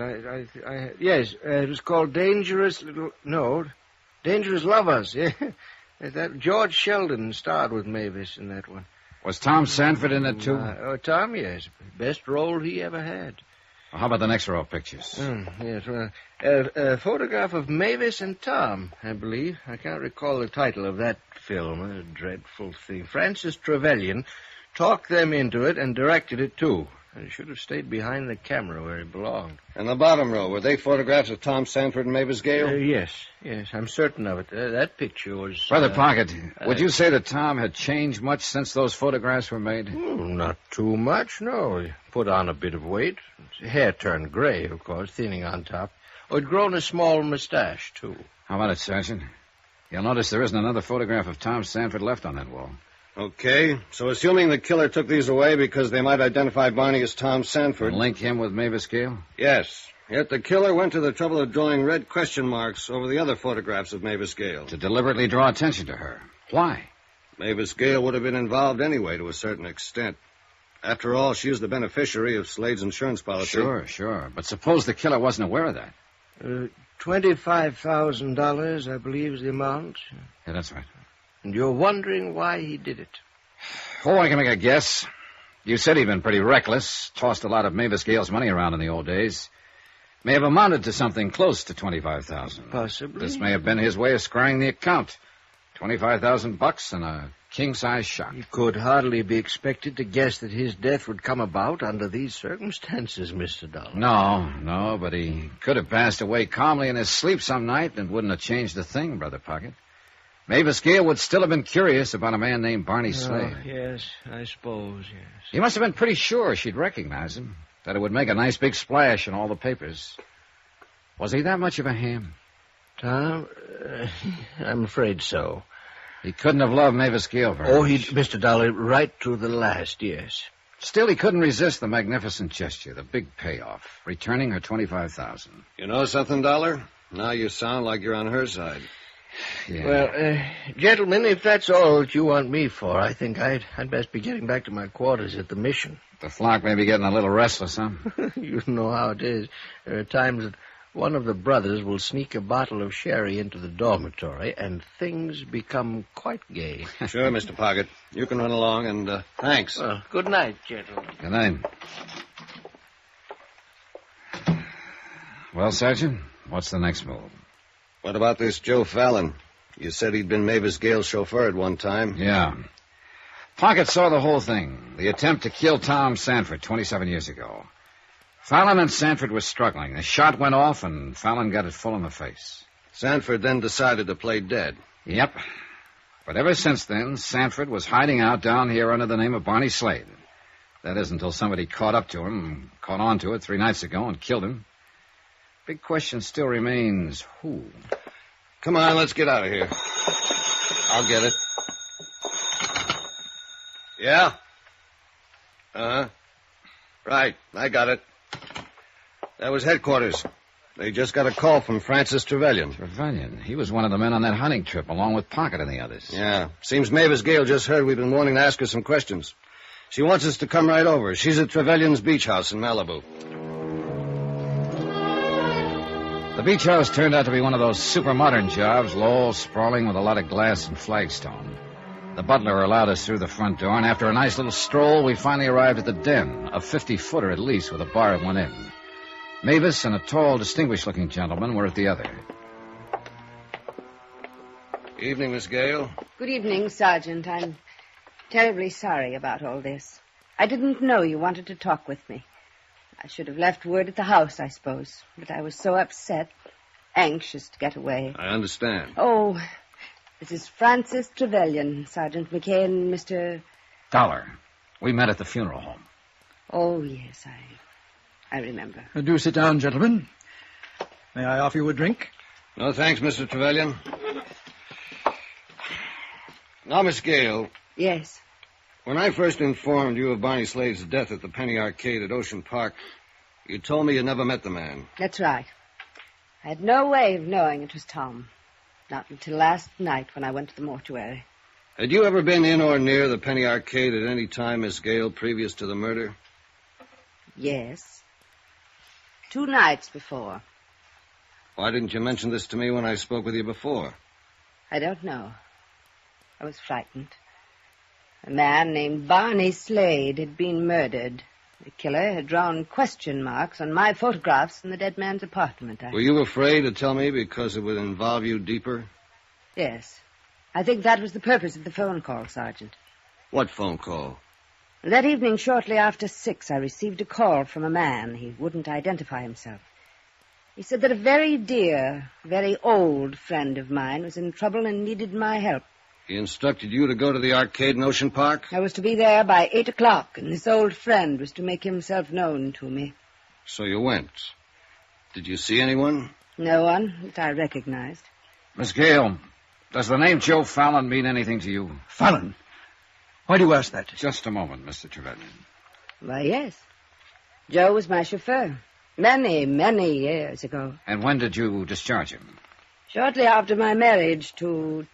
Yes, it was called Dangerous Lovers. Yeah. That George Sheldon starred with Mavis in that one. Was Tom Sanford in it, too? Tom, yes. Best role he ever had. Well, how about the next row of pictures? Yes, well, a photograph of Mavis and Tom, I believe. I can't recall the title of that film. A dreadful thing. Francis Trevelyan talked them into it and directed it, too. And should have stayed behind the camera where he belonged. And the bottom row, were they photographs of Tom Sanford and Mavis Gale? Yes, I'm certain of it. That picture was... Brother Pocket, would you say that Tom had changed much since those photographs were made? Not too much, no. He put on a bit of weight. His hair turned gray, of course, thinning on top. He'd grown a small mustache, too. How about it, Sergeant? You'll notice there isn't another photograph of Tom Sanford left on that wall. Okay, so assuming the killer took these away because they might identify Barney as Tom Sanford... And link him with Mavis Gale? Yes. Yet the killer went to the trouble of drawing red question marks over the other photographs of Mavis Gale. To deliberately draw attention to her. Why? Mavis Gale would have been involved anyway to a certain extent. After all, she is the beneficiary of Slade's insurance policy. Sure. But suppose the killer wasn't aware of that. $25,000, I believe, is the amount. Yeah, that's right. And you're wondering why he did it? Oh, I can make a guess. You said he'd been pretty reckless, tossed a lot of Mavis Gale's money around in the old days. May have amounted to something close to $25,000. Possibly. This may have been his way of squaring the account. $25,000 and a king-size shot. He could hardly be expected to guess that his death would come about under these circumstances, Mr. Dollar. No, but he could have passed away calmly in his sleep some night and wouldn't have changed a thing, Brother Pocket. Mavis Gale would still have been curious about a man named Barney Slade. Yes, I suppose, yes. He must have been pretty sure she'd recognize him, that it would make a nice big splash in all the papers. Was he that much of a ham? Tom, I'm afraid so. He couldn't have loved Mavis Gale very much. Mr. Dollar, right to the last, yes. Still, he couldn't resist the magnificent gesture, the big payoff, returning her $25,000. You know something, Dollar? Now you sound like you're on her side. Yeah. Well, gentlemen, if that's all that you want me for, I think I'd best be getting back to my quarters at the mission. The flock may be getting a little restless, huh? You know how it is. There are times that one of the brothers will sneak a bottle of sherry into the dormitory, and things become quite gay. Sure, Mr. Pocket. You can run along, and thanks. Well, good night, gentlemen. Good night. Well, Sergeant, what's the next move? What about this Joe Fallon? You said he'd been Mavis Gale's chauffeur at one time. Yeah. Pocket saw the whole thing. The attempt to kill Tom Sanford 27 years ago. Fallon and Sanford were struggling. The shot went off, and Fallon got it full in the face. Sanford then decided to play dead. Yep. But ever since then, Sanford was hiding out down here under the name of Barney Slade. That is, until somebody caught up to him, caught on to it 3 nights ago, and killed him. Big question still remains, who? Come on, let's get out of here. I'll get it. Yeah? Uh-huh. Right, I got it. That was headquarters. They just got a call from Francis Trevelyan. Trevelyan? He was one of the men on that hunting trip, along with Pocket and the others. Yeah. Seems Mavis Gale just heard we've been wanting to ask her some questions. She wants us to come right over. She's at Trevelyan's beach house in Malibu. The beach house turned out to be one of those super modern jobs, low, sprawling, with a lot of glass and flagstone. The butler allowed us through the front door, and after a nice little stroll, we finally arrived at the den, a 50-footer at least, with a bar at one end. Mavis and a tall, distinguished-looking gentleman were at the other. Evening, Miss Gale. Good evening, Sergeant. I'm terribly sorry about all this. I didn't know you wanted to talk with me. I should have left word at the house, I suppose, but I was so upset, anxious to get away. I understand. Oh, this is Francis Trevelyan, Sergeant McKay and Mr. Dollar. We met at the funeral home. Oh, yes, I remember. Do sit down, gentlemen. May I offer you a drink? No, thanks, Mr. Trevelyan. Now, Miss Gale. Yes? When I first informed you of Barney Slade's death at the Penny Arcade at Ocean Park, you told me you never met the man. That's right. I had no way of knowing it was Tom. Not until last night when I went to the mortuary. Had you ever been in or near the Penny Arcade at any time, Miss Gale, previous to the murder? Yes. 2 nights before. Why didn't you mention this to me when I spoke with you before? I don't know. I was frightened. A man named Barney Slade had been murdered. The killer had drawn question marks on my photographs in the dead man's apartment. Were you afraid to tell me because it would involve you deeper? Yes. I think that was the purpose of the phone call, Sergeant. What phone call? That evening, shortly after 6, I received a call from a man. He wouldn't identify himself. He said that a very dear, very old friend of mine was in trouble and needed my help. He instructed you to go to the arcade in Ocean Park? I was to be there by 8 o'clock, and this old friend was to make himself known to me. So you went. Did you see anyone? No one that I recognized. Miss Gale, does the name Joe Fallon mean anything to you? Fallon? Why do you ask that? Just a moment, Mr. Trevelyan. Why, yes. Joe was my chauffeur. Many, many years ago. And when did you discharge him? Shortly after my marriage to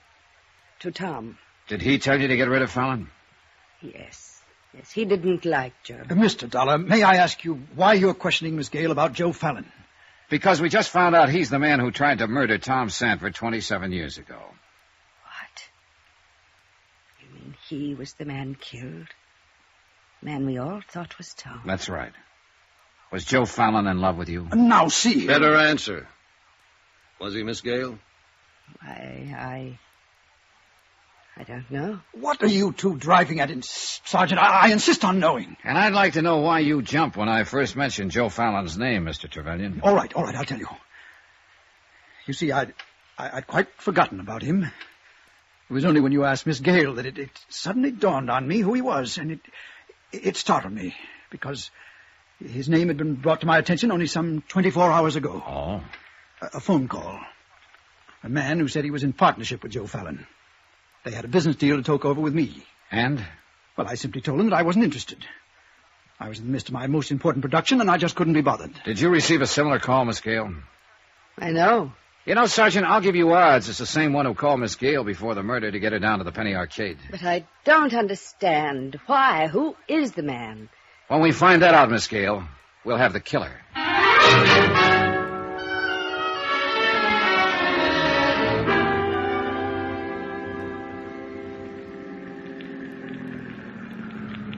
Tom. Did he tell you to get rid of Fallon? Yes. Yes, he didn't like Joe. Mr. Dollar, may I ask you why you're questioning Miss Gale about Joe Fallon? Because we just found out he's the man who tried to murder Tom Sanford 27 years ago. What? You mean he was the man killed? The man we all thought was Tom. That's right. Was Joe Fallon in love with you? Now, see. Better answer. Was he, Miss Gale? I don't know. What are you two driving at, Sergeant? I insist on knowing. And I'd like to know why you jumped when I first mentioned Joe Fallon's name, Mr. Trevelyan. All right, I'll tell you. You see, I'd quite forgotten about him. It was only when you asked Miss Gale that it suddenly dawned on me who he was, and it startled me, because his name had been brought to my attention only some 24 hours ago. Oh? A phone call. A man who said he was in partnership with Joe Fallon. They had a business deal to talk over with me. And? Well, I simply told him that I wasn't interested. I was in the midst of my most important production, and I just couldn't be bothered. Did you receive a similar call, Miss Gale? I know. You know, Sergeant, I'll give you odds it's the same one who called Miss Gale before the murder to get her down to the Penny Arcade. But I don't understand. Why? Who is the man? When we find that out, Miss Gale, we'll have the killer.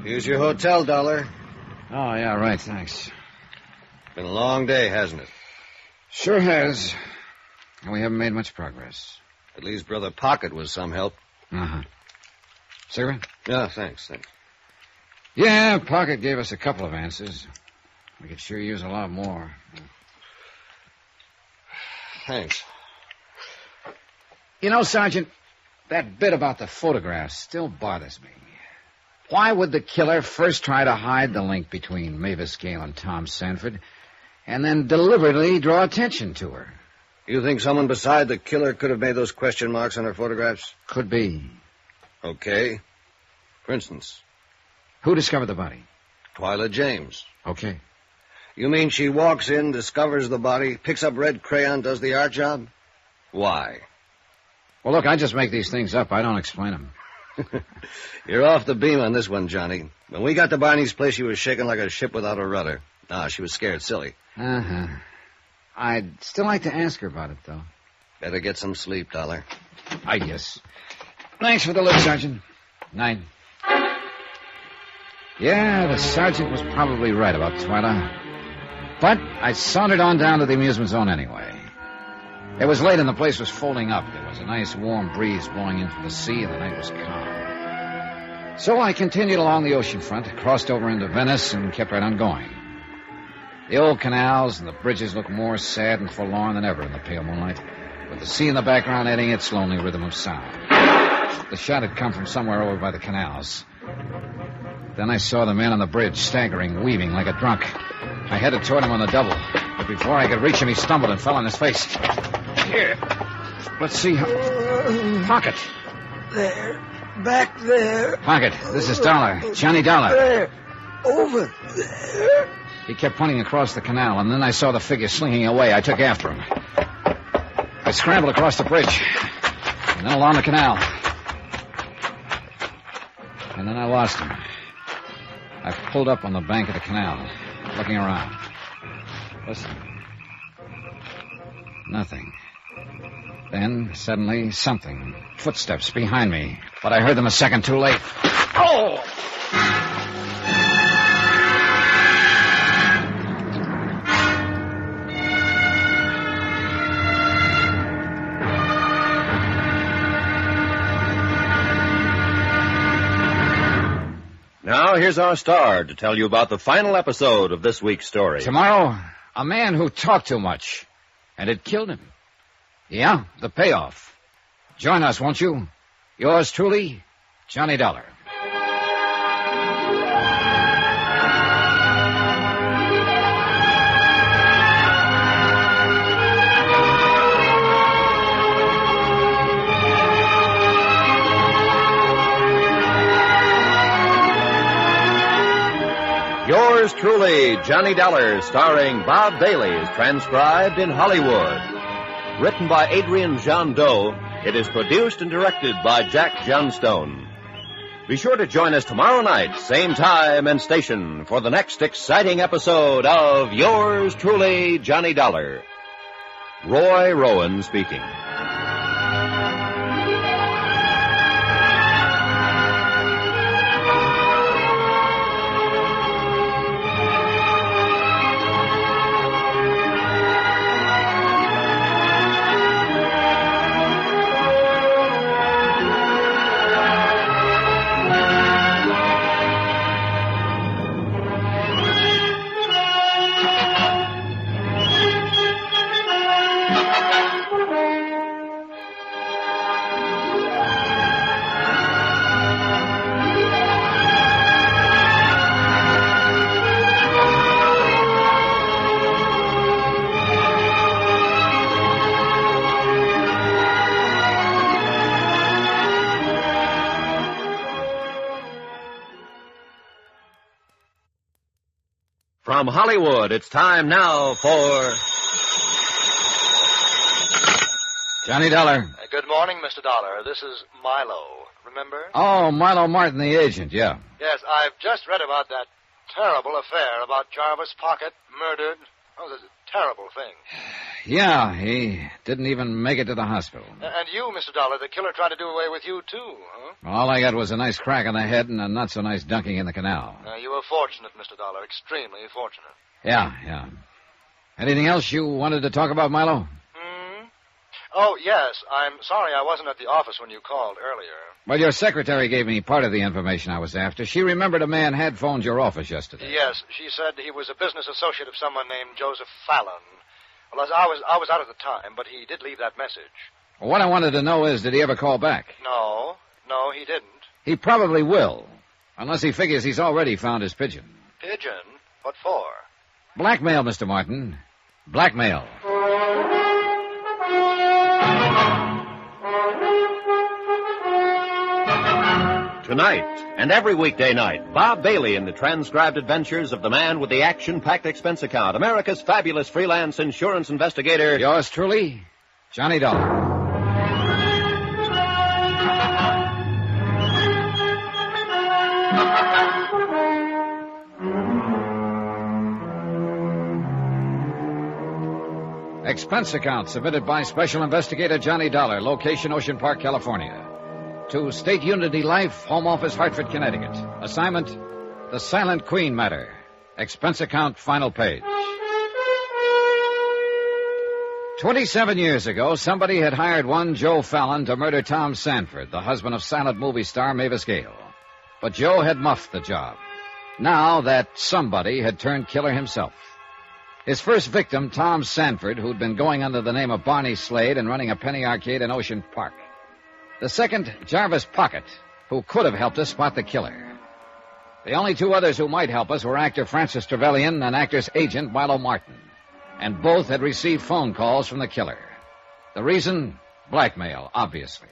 Here's your hotel, Dollar. Oh, yeah, right, thanks. Been a long day, hasn't it? Sure has. And we haven't made much progress. At least Brother Pocket was some help. Uh-huh. Cigarette? Yeah, thanks. Yeah, Pocket gave us a couple of answers. We could sure use a lot more. Thanks. You know, Sergeant, that bit about the photographs still bothers me. Why would the killer first try to hide the link between Mavis Gale and Tom Sanford, and then deliberately draw attention to her? You think someone beside the killer could have made those question marks on her photographs? Could be. Okay. For instance, Who discovered the body? Twyla James. Okay. You mean she walks in, discovers the body, picks up red crayon, does the art job? Why? Well, look, I just make these things up. I don't explain them. You're off the beam on this one, Johnny. When we got to Barney's place, she was shaking like a ship without a rudder. She was scared silly. Uh-huh. I'd still like to ask her about it, though. Better get some sleep, Dollar. I guess. Thanks for the look, Sergeant. Night. Yeah, the sergeant was probably right about Twyla. But I sauntered on down to the amusement zone anyway. It was late and the place was folding up. There was a nice warm breeze blowing in from the sea and the night was calm. So I continued along the ocean front, crossed over into Venice, and kept right on going. The old canals and the bridges looked more sad and forlorn than ever in the pale moonlight, with the sea in the background adding its lonely rhythm of sound. The shot had come from somewhere over by the canals. Then I saw the man on the bridge, staggering, weaving like a drunk. I headed toward him on the double, but before I could reach him, he stumbled and fell on his face. Here. Let's see how... Pocket. There. Back there. Pocket. This is Dollar. Johnny Dollar. There. Over there. He kept pointing across the canal, and then I saw the figure slinking away. I took after him. I scrambled across the bridge, and then along the canal. And then I lost him. I pulled up on the bank of the canal, looking around. Listen. Nothing. Then, suddenly, something. Footsteps behind me. But I heard them a second too late. Oh! Now, here's our star to tell you about the final episode of this week's story. Tomorrow, a man who talked too much, and it killed him. Yeah, the payoff. Join us, won't you? Yours truly, Johnny Dollar. Yours truly, Johnny Dollar, starring Bob Bailey, is transcribed in Hollywood. Written by Adrian John Doe, it is produced and directed by Jack Johnstone. Be sure to join us tomorrow night, same time and station, for the next exciting episode of Yours truly, Johnny Dollar. Roy Rowan speaking. From Hollywood, it's time now for... Johnny Dollar. Good morning, Mr. Dollar. This is Milo. Remember? Oh, Milo Martin, the agent, yeah. Yes, I've just read about that terrible affair about Jarvis Pocket murdered. Oh, it's a terrible thing. Yeah, he didn't even make it to the hospital. And you, Mr. Dollar, the killer tried to do away with you, too, huh? Well, all I got was a nice crack on the head and a not-so-nice dunking in the canal. You were fortunate, Mr. Dollar, extremely fortunate. Yeah. Anything else you wanted to talk about, Milo? Oh, yes. I'm sorry I wasn't at the office when you called earlier. Well, your secretary gave me part of the information I was after. She remembered a man had phoned your office yesterday. Yes, she said he was a business associate of someone named Joseph Fallon. Well, as I was out at the time, but he did leave that message. Well, what I wanted to know is, did he ever call back? No, he didn't. He probably will, unless he figures he's already found his pigeon. Pigeon? What for? Blackmail, Mr. Martin. Blackmail. Tonight, and every weekday night, Bob Bailey in the transcribed adventures of the man with the action-packed expense account, America's fabulous freelance insurance investigator. Yours truly, Johnny Dollar. Expense account submitted by Special Investigator Johnny Dollar, location Ocean Park, California. To State Unity Life, Home Office, Hartford, Connecticut. Assignment, The Silent Queen Matter. Expense account, final page. 27 years ago, somebody had hired one Joe Fallon to murder Tom Sanford, the husband of silent movie star Mavis Gale. But Joe had muffed the job. Now that somebody had turned killer himself. His first victim, Tom Sanford, who'd been going under the name of Barney Slade and running a penny arcade in Ocean Park. The second, Jarvis Pocket, who could have helped us spot the killer. The only two others who might help us were actor Francis Trevelyan and actor's agent Milo Martin. And both had received phone calls from the killer. The reason? Blackmail, obviously.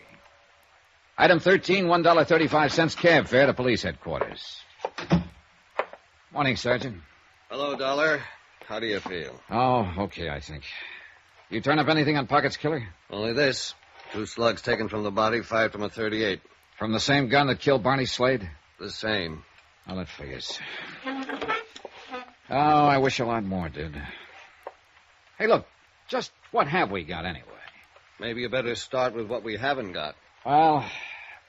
Item 13, $1.35 cab fare to police headquarters. Morning, Sergeant. Hello, Dollar. How do you feel? Oh, okay, I think. You turn up anything on Pocket's killer? Only this. 2 slugs taken from the body, fired from a .38. From the same gun that killed Barney Slade? The same. Well, that figures. Oh, I wish a lot more did. Hey, look, just what have we got anyway? Maybe you better start with what we haven't got. Well,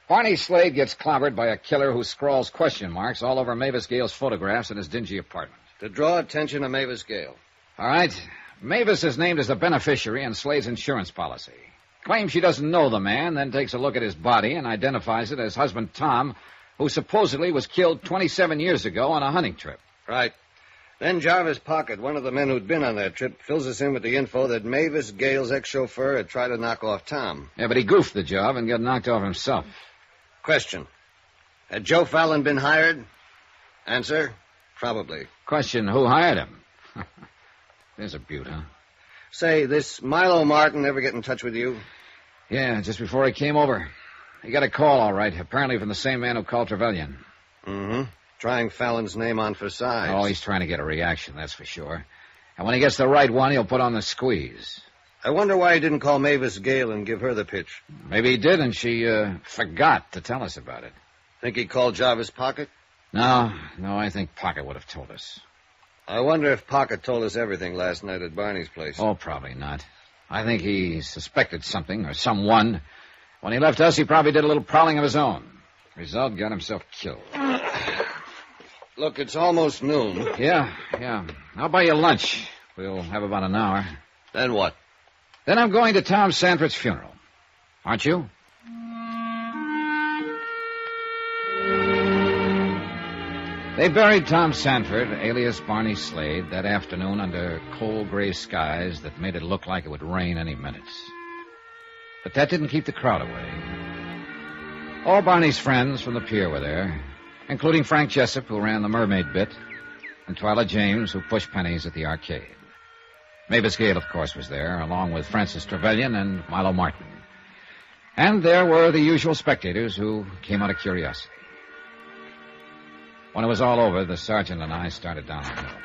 Barney Slade gets clobbered by a killer who scrawls question marks all over Mavis Gale's photographs in his dingy apartment. To draw attention to Mavis Gale. All right. Mavis is named as the beneficiary in Slade's insurance policy. Claims she doesn't know the man, then takes a look at his body and identifies it as husband Tom, who supposedly was killed 27 years ago on a hunting trip. Right. Then Jarvis Pocket, one of the men who'd been on that trip, fills us in with the info that Mavis Gale's ex-chauffeur had tried to knock off Tom. Yeah, but he goofed the job and got knocked off himself. Question. Had Joe Fallon been hired? Answer. Probably. Question, who hired him? There's a beaut, huh? Say, this Milo Martin ever get in touch with you? Yeah, just before he came over. He got a call, all right, apparently from the same man who called Trevelyan. Mm-hmm. Trying Fallon's name on for size. Oh, he's trying to get a reaction, that's for sure. And when he gets the right one, he'll put on the squeeze. I wonder why he didn't call Mavis Gale and give her the pitch. Maybe he did, and she forgot to tell us about it. Think he called Jarvis Pocket? No, I think Pocket would have told us. I wonder if Pocket told us everything last night at Barney's place. Oh, probably not. I think he suspected something or someone. When he left us, he probably did a little prowling of his own. Result, got himself killed. Look, it's almost noon. Yeah. I'll buy you lunch. We'll have about an hour. Then what? Then I'm going to Tom Sanford's funeral. Aren't you? They buried Tom Sanford, alias Barney Slade, that afternoon under cold gray skies that made it look like it would rain any minute. But that didn't keep the crowd away. All Barney's friends from the pier were there, including Frank Jessup, who ran the mermaid bit, and Twyla James, who pushed pennies at the arcade. Mavis Gale, of course, was there, along with Francis Trevelyan and Milo Martin. And there were the usual spectators who came out of curiosity. When it was all over, the sergeant and I started down the hill.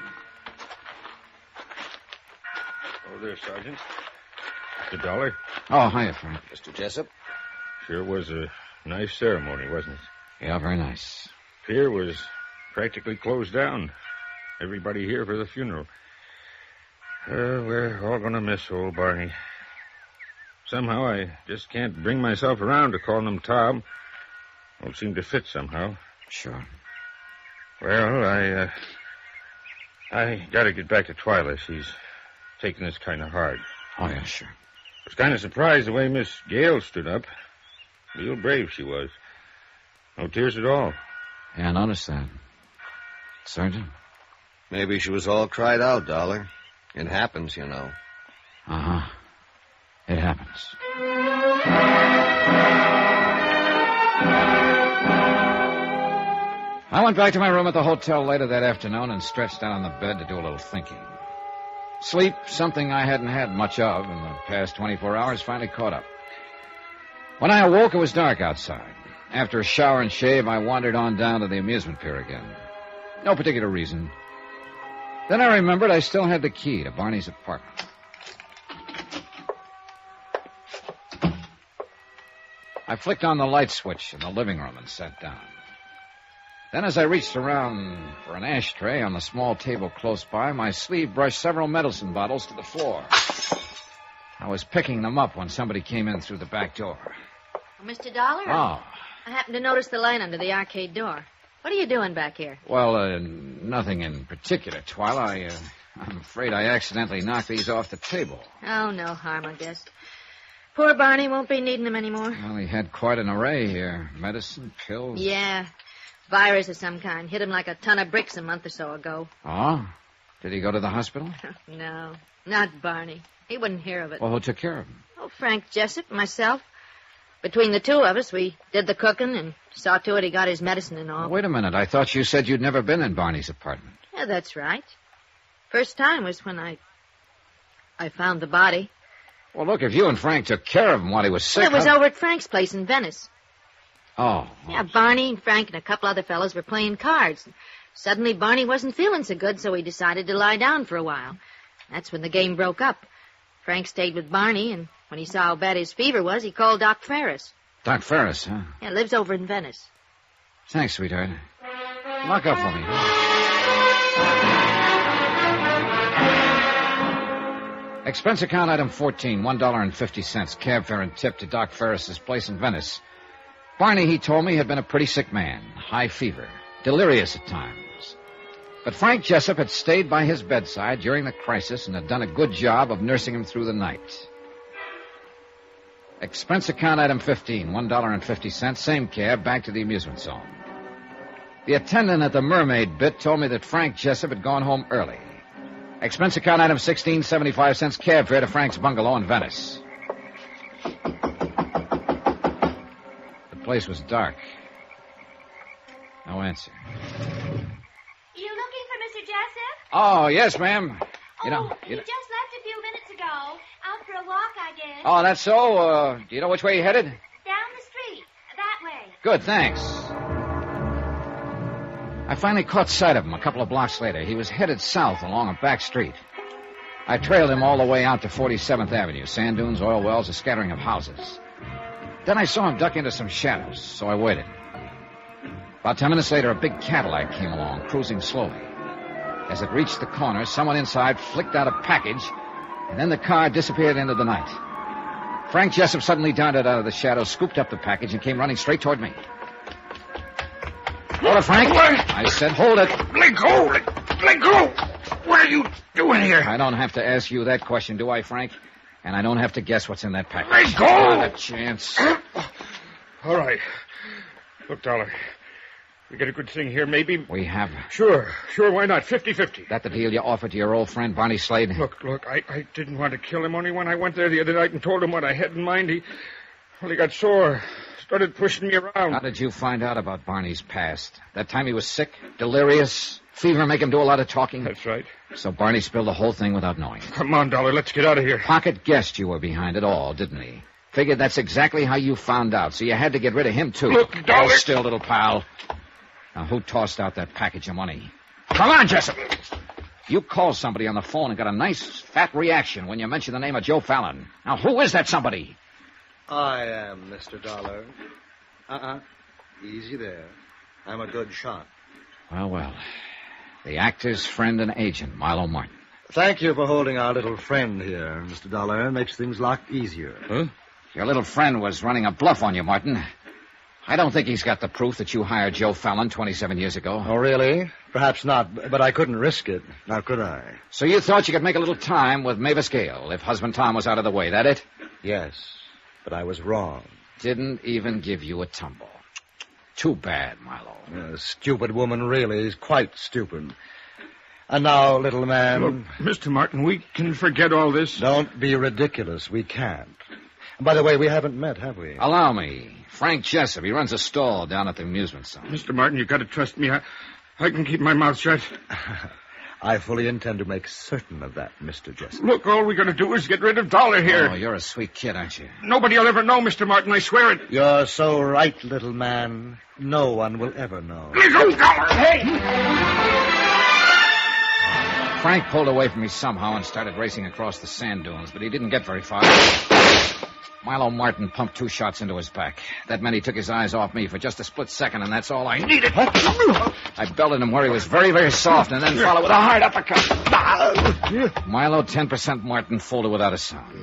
Oh, there, Sergeant. Mr. Dollar. Oh, hiya, Frank. Mr. Jessup? Sure was a nice ceremony, wasn't it? Yeah, very nice. Pier was practically closed down. Everybody here for the funeral. We're all going to miss old Barney. Somehow I just can't bring myself around to calling him Tom. Won't seem to fit somehow. Sure. Well, I got to get back to Twyla. She's taking this kind of hard. Oh, yeah, sure. I was kind of surprised the way Miss Gale stood up. Real brave she was. No tears at all. Yeah, I noticed that. Sergeant? Maybe she was all cried out, Dollar. It happens, you know. Uh-huh. It happens. I went back to my room at the hotel later that afternoon and stretched out on the bed to do a little thinking. Sleep, something I hadn't had much of in the past 24 hours, finally caught up. When I awoke, it was dark outside. After a shower and shave, I wandered on down to the amusement pier again. No particular reason. Then I remembered I still had the key to Barney's apartment. I flicked on the light switch in the living room and sat down. Then as I reached around for an ashtray on the small table close by, my sleeve brushed several medicine bottles to the floor. I was picking them up when somebody came in through the back door. Oh, Mr. Dollar? Oh. I happened to notice the light under the arcade door. What are you doing back here? Well, nothing in particular, Twyla. I'm afraid I accidentally knocked these off the table. Oh, no harm, I guess. Poor Barney won't be needing them anymore. Well, he had quite an array here. Medicine, pills. Yeah. Virus of some kind. Hit him like a ton of bricks a month or so ago. Oh? Did he go to the hospital? No, not Barney. He wouldn't hear of it. Well, who took care of him? Oh, Frank Jessup and myself. Between the two of us, we did the cooking and saw to it he got his medicine and all. Wait a minute. I thought you said you'd never been in Barney's apartment. Yeah, that's right. First time was when I found the body. Well, look, if you and Frank took care of him while he was sick... Well, it was over at Frank's place in Venice. Oh. Yeah, Barney and Frank and a couple other fellows were playing cards. Suddenly, Barney wasn't feeling so good, so he decided to lie down for a while. That's when the game broke up. Frank stayed with Barney, and when he saw how bad his fever was, he called Doc Ferris. Doc Ferris, huh? Yeah, lives over in Venice. Thanks, sweetheart. Lock up for me. Expense account item 14, $1.50, cab fare and tip to Doc Ferris's place in Venice. Barney, he told me, had been a pretty sick man, high fever, delirious at times. But Frank Jessup had stayed by his bedside during the crisis and had done a good job of nursing him through the night. Expense account item 15, $1.50, same cab, back to the amusement zone. The attendant at the Mermaid bit told me that Frank Jessup had gone home early. Expense account item 16, 75 cents, cab fare to Frank's bungalow in Venice. The place was dark. No answer. You looking for Mr. Jessup? Oh, yes, ma'am. He just left a few minutes ago. Out for a walk, I guess. Oh, that's so? Do you know which way he headed? Down the street. That way. Good, thanks. I finally caught sight of him a couple of blocks later. He was headed south along a back street. I trailed him all the way out to 47th Avenue. Sand dunes, oil wells, a scattering of houses. Then I saw him duck into some shadows, so I waited. About 10 minutes later, a big Cadillac came along, cruising slowly. As it reached the corner, someone inside flicked out a package, and then the car disappeared into the night. Frank Jessup suddenly darted out of the shadows, scooped up the package, and came running straight toward me. Hold it, Frank. I said, hold it. Let go. Let go. What are you doing here? I don't have to ask you that question, do I, Frank? And I don't have to guess what's in that package. Let go. Not a chance. All right. Look, Dollar, we get a good thing here, maybe. We have. Sure, why not? 50-50. That the deal you offered to your old friend, Barney Slade? Look, I didn't want to kill him, only when I went there the other night and told him what I had in mind, he got sore. Started pushing me around. How did you find out about Barney's past? That time he was sick, delirious, fever make him do a lot of talking? That's right. So Barney spilled the whole thing without knowing. Come on, Dollar, let's get out of here. Pocket guessed you were behind it all, didn't he? Figured that's exactly how you found out, so you had to get rid of him, too. Look, Dollar... Hold still, little pal. Now, who tossed out that package of money? Come on, Jessup. You called somebody on the phone and got a nice, fat reaction when you mentioned the name of Joe Fallon. Now, who is that somebody? I am, Mr. Dollar. Easy there. I'm a good shot. Well. The actor's friend and agent, Milo Martin. Thank you for holding our little friend here, Mr. Dollar. It makes things a lot easier. Huh? Your little friend was running a bluff on you, Martin. I don't think he's got the proof that you hired Joe Fallon 27 years ago. Oh, really? Perhaps not, but I couldn't risk it. Now, could I? So you thought you could make a little time with Mavis Gale if husband Tom was out of the way, that it? Yes, but I was wrong. Didn't even give you a tumble. Too bad, Milo. Stupid woman, really. Is quite stupid. And now, little man... Look, Mr. Martin, we can forget all this. Don't be ridiculous. We can't. And by the way, we haven't met, have we? Allow me. Frank Jessup. He runs a stall down at the amusement zone. Mr. Martin, you've got to trust me. I can keep my mouth shut. I fully intend to make certain of that, Mr. Jessup. Look, all we're going to do is get rid of Dollar here. Oh, you're a sweet kid, aren't you? Nobody will ever know, Mr. Martin, I swear it. You're so right, little man. No one will ever know. Let go, Dollar! Hey! Frank pulled away from me somehow and started racing across the sand dunes, but he didn't get very far. Milo Martin pumped 2 shots into his back. That meant he took his eyes off me for just a split second, and that's all I needed. I belted him where he was very, very soft, and then followed with a hard uppercut. Milo, 10%, Martin folded without a sound.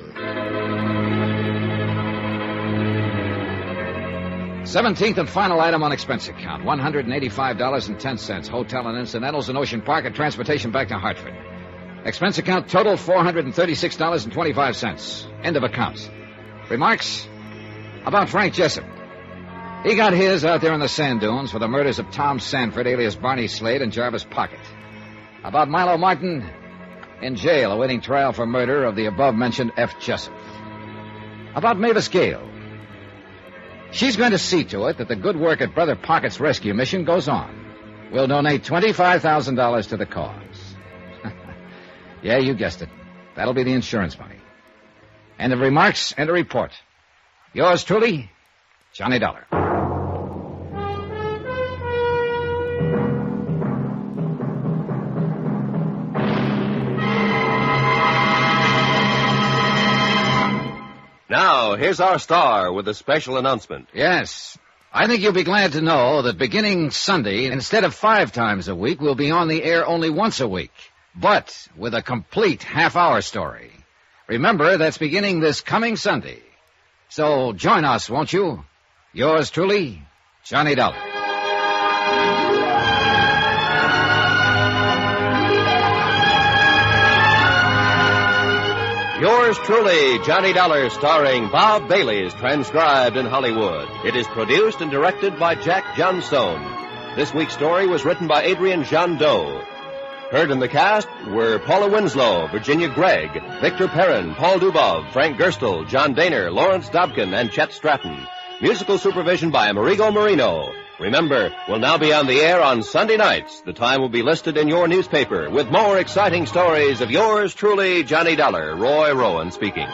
17th and final item on expense account, $185.10. Hotel and incidentals in Ocean Park and transportation back to Hartford. Expense account total $436.25. End of accounts. Remarks about Frank Jessup. He got his out there in the sand dunes for the murders of Tom Sanford, alias Barney Slade, and Jarvis Pocket. About Milo Martin, in jail awaiting trial for murder of the above-mentioned F. Jessup. About Mavis Gale. She's going to see to it that the good work at Brother Pocket's rescue mission goes on. We'll donate $25,000 to the cause. Yeah, you guessed it. That'll be the insurance money. End of remarks, end of report. Yours truly, Johnny Dollar. Now, here's our star with a special announcement. Yes. I think you'll be glad to know that beginning Sunday, instead of 5 times a week, we'll be on the air only once a week, but with a complete half-hour story. Remember, that's beginning this coming Sunday. So join us, won't you? Yours truly, Johnny Dollar. Yours truly, Johnny Dollar, starring Bob Bailey, is transcribed in Hollywood. It is produced and directed by Jack Johnstone. This week's story was written by Adrian Jandot. Heard in the cast were Paula Winslow, Virginia Gregg, Victor Perrin, Paul Dubov, Frank Gerstle, John Daner, Lawrence Dobkin, and Chet Stratton. Musical supervision by Amerigo Marino. Remember, we'll now be on the air on Sunday nights. The time will be listed in your newspaper with more exciting stories of yours truly, Johnny Dollar. Roy Rowan speaking.